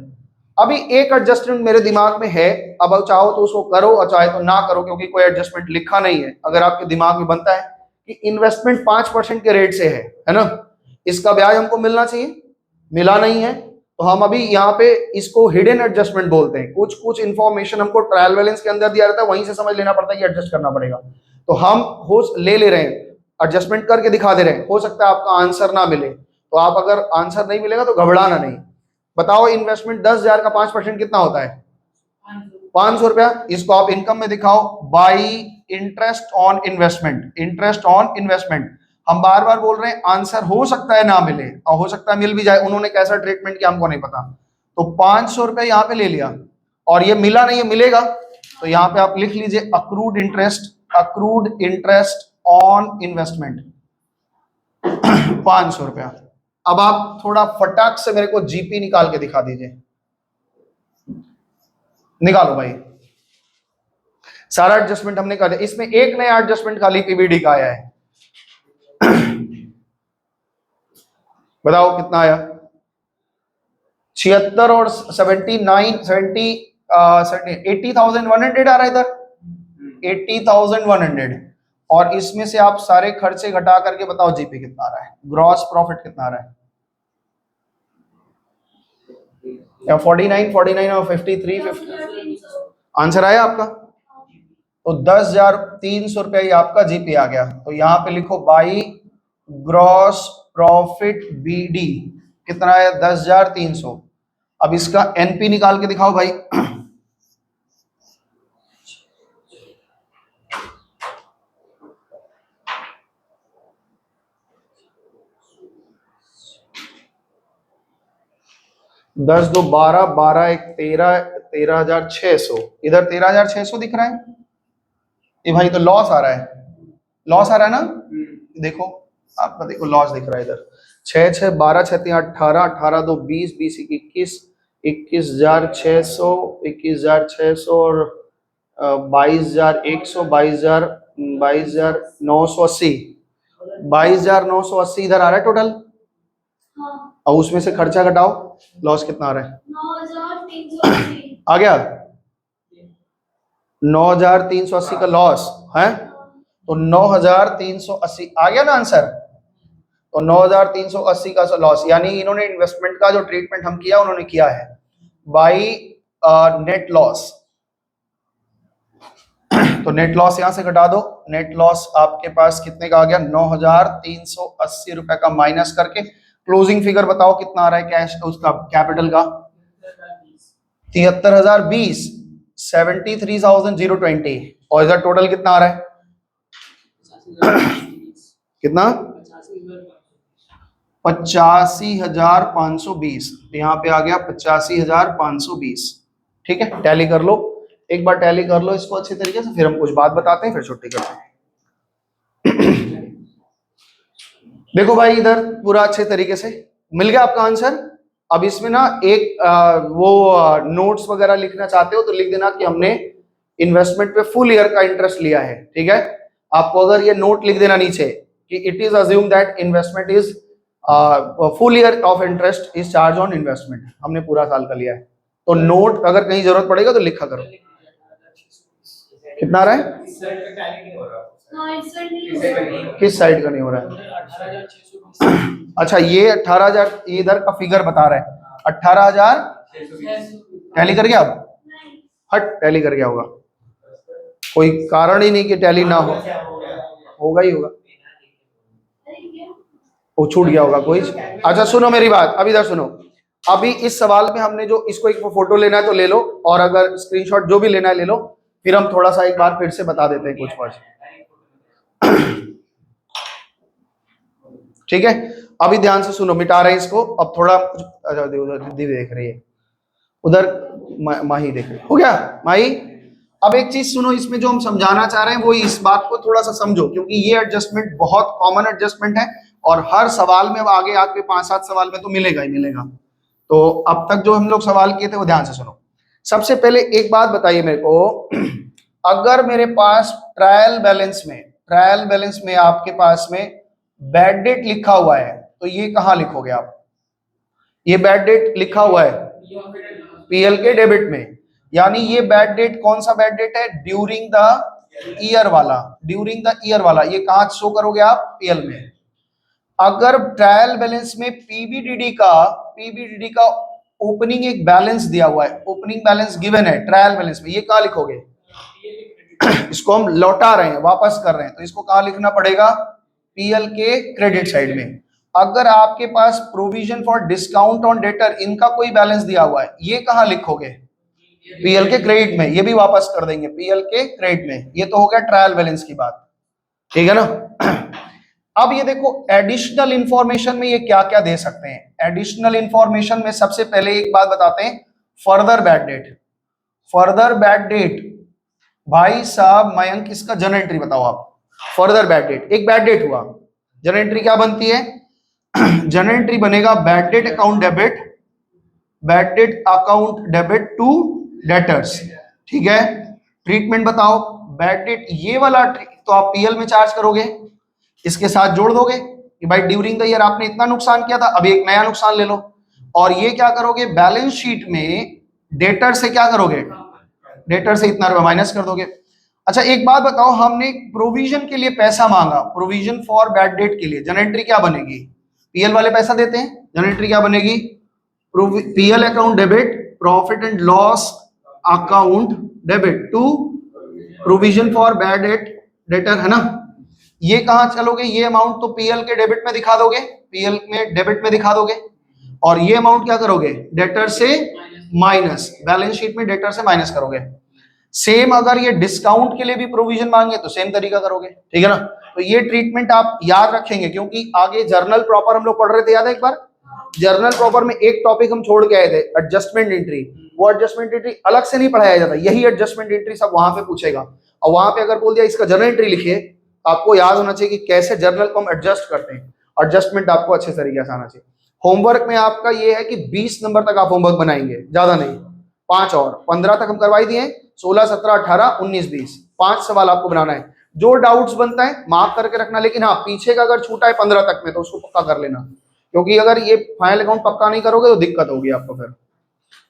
अभी एक एडजस्टमेंट मेरे दिमाग में है, अब चाहो तो उसको करो और चाहे तो ना करो, क्योंकि कोई एडजस्टमेंट लिखा नहीं है। अगर आपके दिमाग में बनता है कि इन्वेस्टमेंट 5% के रेट से है ना, इसका ब्याज हमको मिलना चाहिए, मिला नहीं है, तो हम अभी यहाँ पे इसको हिडन एडजस्टमेंट बोलते हैं। कुछ कुछ इन्फॉर्मेशन हमको ट्रायल बैलेंस के अंदर दिया रहता है, वहीं से समझ लेना पड़ता है कि एडजस्ट करना पड़ेगा। तो हम ले रहे हैं, एडजस्टमेंट करके दिखा दे रहे हैं। हो सकता है आपका आंसर ना मिले, तो आप अगर आंसर नहीं मिलेगा तो घबराना नहीं। बताओ इन्वेस्टमेंट 10,000 का 5% कितना होता है? 500 रुपया। इसको आप इनकम में दिखाओ, by interest on investment, interest on investment. हम बार बार बोल रहे हैं आंसर हो सकता है ना मिले और हो सकता है मिल भी जाए, उन्होंने कैसा ट्रीटमेंट किया हमको नहीं पता। तो 500 रुपए यहाँ पे ले लिया और ये मिला नहीं है, मिलेगा तो यहाँ पे आप लिख लीजिए accrued interest, accrued interest on investment 500 रुपया। अब आप थोड़ा फटाक से मेरे को जीपी निकाल के दिखा दीजिए, निकालो भाई। सारा एडजस्टमेंट हमने कर दिया, इसमें एक नया एडजस्टमेंट खाली पीबीडी का आया है। बताओ कितना आया? 76 और 79 70 80,100 आ रहा है इधर, 80,100। और इसमें से आप सारे खर्चे घटा करके बताओ जीपी कितना आ रहा है, ग्रॉस प्रॉफिट कितना आ रहा है? या 49 और 53 आंसर आया आपका? तो 10,300 रुपया ही आपका जीपी आ गया। तो यहां पे लिखो बाई ग्रॉस प्रॉफिट बीडी कितना है? 10,300। अब इसका एनपी निकाल के दिखाओ भाई। दस दो 12, 12 एक 13, 13,600। इधर 13,600 दिख रहा है, ये भाई तो लॉस आ रहा है, लॉस आ रहा है ना। देखो आपका, देखो लॉस दिख रहा है इधर। 6 6 12 6 3 18, 18 2 20, 20 21, 21,600, 21,600 और 22,100, 22,980, 22,980 इधर आ रहा है टोटल। और उसमें से खर्चा घटाओ, लॉस कितना आ रहा है? 9,380 आ गया 9,380 का लॉस है। तो 9,380 आ गया ना आंसर। तो 9,380 का लॉस, यानी इन्होंने इन्वेस्टमेंट का जो ट्रीटमेंट हम किया उन्होंने किया है बाई नेट लॉस। तो नेट लॉस यहां से घटा दो, नेट लॉस आपके पास कितने का आ गया? 9,380 रुपए का माइनस करके क्लोजिंग फिगर बताओ कितना आ रहा है कैश उसका, कैपिटल का? 73,020, 73,020। और इधर टोटल कितना आ रहा है? कितना? 85,520। यहाँ पे आ गया 85,520। ठीक है, टैली कर लो, एक बार टैली कर लो इसको अच्छे तरीके से, फिर हम कुछ बात बताते हैं, फिर छुट्टी करते हैं। देखो भाई इधर पूरा अच्छे तरीके से मिल गया आपका आंसर। अब इसमें ना एक नोट्स वगैरह लिखना चाहते हो तो लिख देना कि हमने इन्वेस्टमेंट पे फुल ईयर का इंटरेस्ट लिया है। ठीक है, आपको अगर ये नोट लिख देना नीचे कि it is assume that investment is full year of interest is charge on investment, हमने पूरा साल का लिया है। तो नोट अगर कहीं जरूरत पड़ेगा तो लिखा करो। कितना आ रहा है? किस साइड का नहीं हो रहा है? अच्छा ये 18,000 इधर का फिगर बता रहा है, 18,000 टैली कर गया। अब हट, टैली कर गया होगा, कोई कारण ही नहीं कि टैली ना हो, होगा ही होगा, वो छूट गया होगा कोई। अच्छा सुनो मेरी बात, अब इधर सुनो। अभी इस सवाल में हमने जो इसको एक फोटो लेना है तो ले लो, और अगर स्क्रीनशॉट जो भी लेना है ले लो, फिर हम थोड़ा सा एक बार फिर से बता देते हैं कुछ वर्ड। ठीक है, अभी ध्यान से सुनो, मिटा रहे हैं इसको। अब थोड़ा उधर दीदी देख रही है, उधर माही देख रही है। हो गया माही? अब एक चीज सुनो, इसमें जो हम समझाना चाह रहे हैं वो इस बात को थोड़ा सा समझो, क्योंकि ये एडजस्टमेंट बहुत कॉमन एडजस्टमेंट है और हर सवाल में आगे आके 5-7 सवाल में तो मिलेगा ही मिलेगा। तो अब तक जो हम लोग सवाल किए थे वो ध्यान से सुनो। सबसे पहले एक बात बताइए मेरे को, अगर मेरे पास ट्रायल बैलेंस में आपके पास में बैड डेट लिखा हुआ है तो ये कहाँ लिखोगे आप? ये बैड डेट लिखा हुआ है पीएल के डेबिट में, यानी ये बैड डेट कौन सा बैड डेट है? ड्यूरिंग द ईयर वाला। ये कहाँ शो करोगे आप? पीएल में। अगर ट्रायल बैलेंस में पीबीडीडी का ओपनिंग एक बैलेंस दिया हुआ है, ओपनिंग बैलेंस गिवन है ट्रायल बैलेंस में, ये कहाँ लिखोगे? इसको हम लौटा रहे हैं, वापस कर रहे हैं, तो इसको कहाँ लिखना पड़ेगा? पीएल के क्रेडिट साइड में। अगर आपके पास provision for discount on debtor, इनका कोई बैलेंस दिया हुआ है, ये कहाँ लिखोगे? पीएल के क्रेडिट में। ये भी वापस कर देंगे पीएल के क्रेडिट में। ये तो हो गया ट्रायल बैलेंस की बात, ठीक है ना। अब ये देखो एडिशनल इंफॉर्मेशन में ये क्या क्या दे सकते हैं। एडिशनल इंफॉर्मेशन में सबसे पहले एक बात बताते हैं, फर्दर बैड डेट। भाई साहब मयंक, इसका जर्नल एंट्री बताओ आप। फर्दर बैड डेट, एक बैड डेट हुआ, जर्नल एंट्री क्या बनती है? जर्नल एंट्री बनेगा bad debt account debit to debtors, ठीक है। ट्रीटमेंट बताओ, बैड डेट ये वाला तो आप पीएल में चार्ज करोगे, इसके साथ जोड़ दोगे कि भाई ड्यूरिंग द ईयर आपने इतना नुकसान किया था, अभी एक नया नुकसान ले लो। और ये क्या करोगे? बैलेंस शीट में डेटर से क्या करोगे? डेटर से इतना रुपया माइनस कर दोगे। अच्छा एक बात बताओ, हमने प्रोविजन के लिए पैसा मांगा, प्रोविजन फॉर बैड डेट के लिए, जर्नल एंट्री क्या बनेगी? पीएल वाले पैसा देते हैं, जर्नल एंट्री क्या बनेगी? PL account debit profit and loss account debit to provision for bad debtor, है ना। ये कहां चलोगे? ये अमाउंट तो पीएल के डेबिट में दिखा दोगे, पीएल में डेबिट में दिखा दोगे, और ये अमाउंट क्या करोगे? डेटर से माइनस, बैलेंस शीट में डेटर से माइनस करोगे। सेम अगर ये डिस्काउंट के लिए भी प्रोविजन मांगे तो सेम तरीका करोगे, ठीक है ना। तो ये ट्रीटमेंट आप याद रखेंगे, क्योंकि आगे जर्नल प्रॉपर हम लोग पढ़ रहे थे, याद है एक बार? जर्नल प्रॉपर में एक टॉपिक हम छोड़ के आए थे, एडजस्टमेंट एंट्री। वो एडजस्टमेंट एंट्री अलग से नहीं पढ़ाया जाता, यही एडजस्टमेंट एंट्री सब वहां पे पूछेगा। और वहां पे अगर बोल दिया इसका जर्नल एंट्री लिखिए, आपको याद होना चाहिए कि कैसे जर्नल को हम एडजस्ट करते हैं, एडजस्टमेंट आपको अच्छे तरीके से आना चाहिए। होमवर्क में आपका ये है कि 20 नंबर तक आप होमवर्क बनाएंगे, ज्यादा नहीं, 5 और 15 तक हम करवाई दिए, 16, 17, 18, 19, 20, 5 सवाल आपको बनाना है। जो डाउट्स बनता है मार्क करके रखना, लेकिन हाँ पीछे का अगर छूटा है 15 तक में तो उसको पक्का कर लेना, क्योंकि अगर ये फाइनल अकाउंट पक्का नहीं करोगे तो दिक्कत होगी आपको फिर।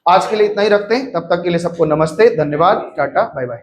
आज के लिए इतना ही रखते हैं, तब तक के लिए सबको नमस्ते, धन्यवाद, टाटा, बाय बाय।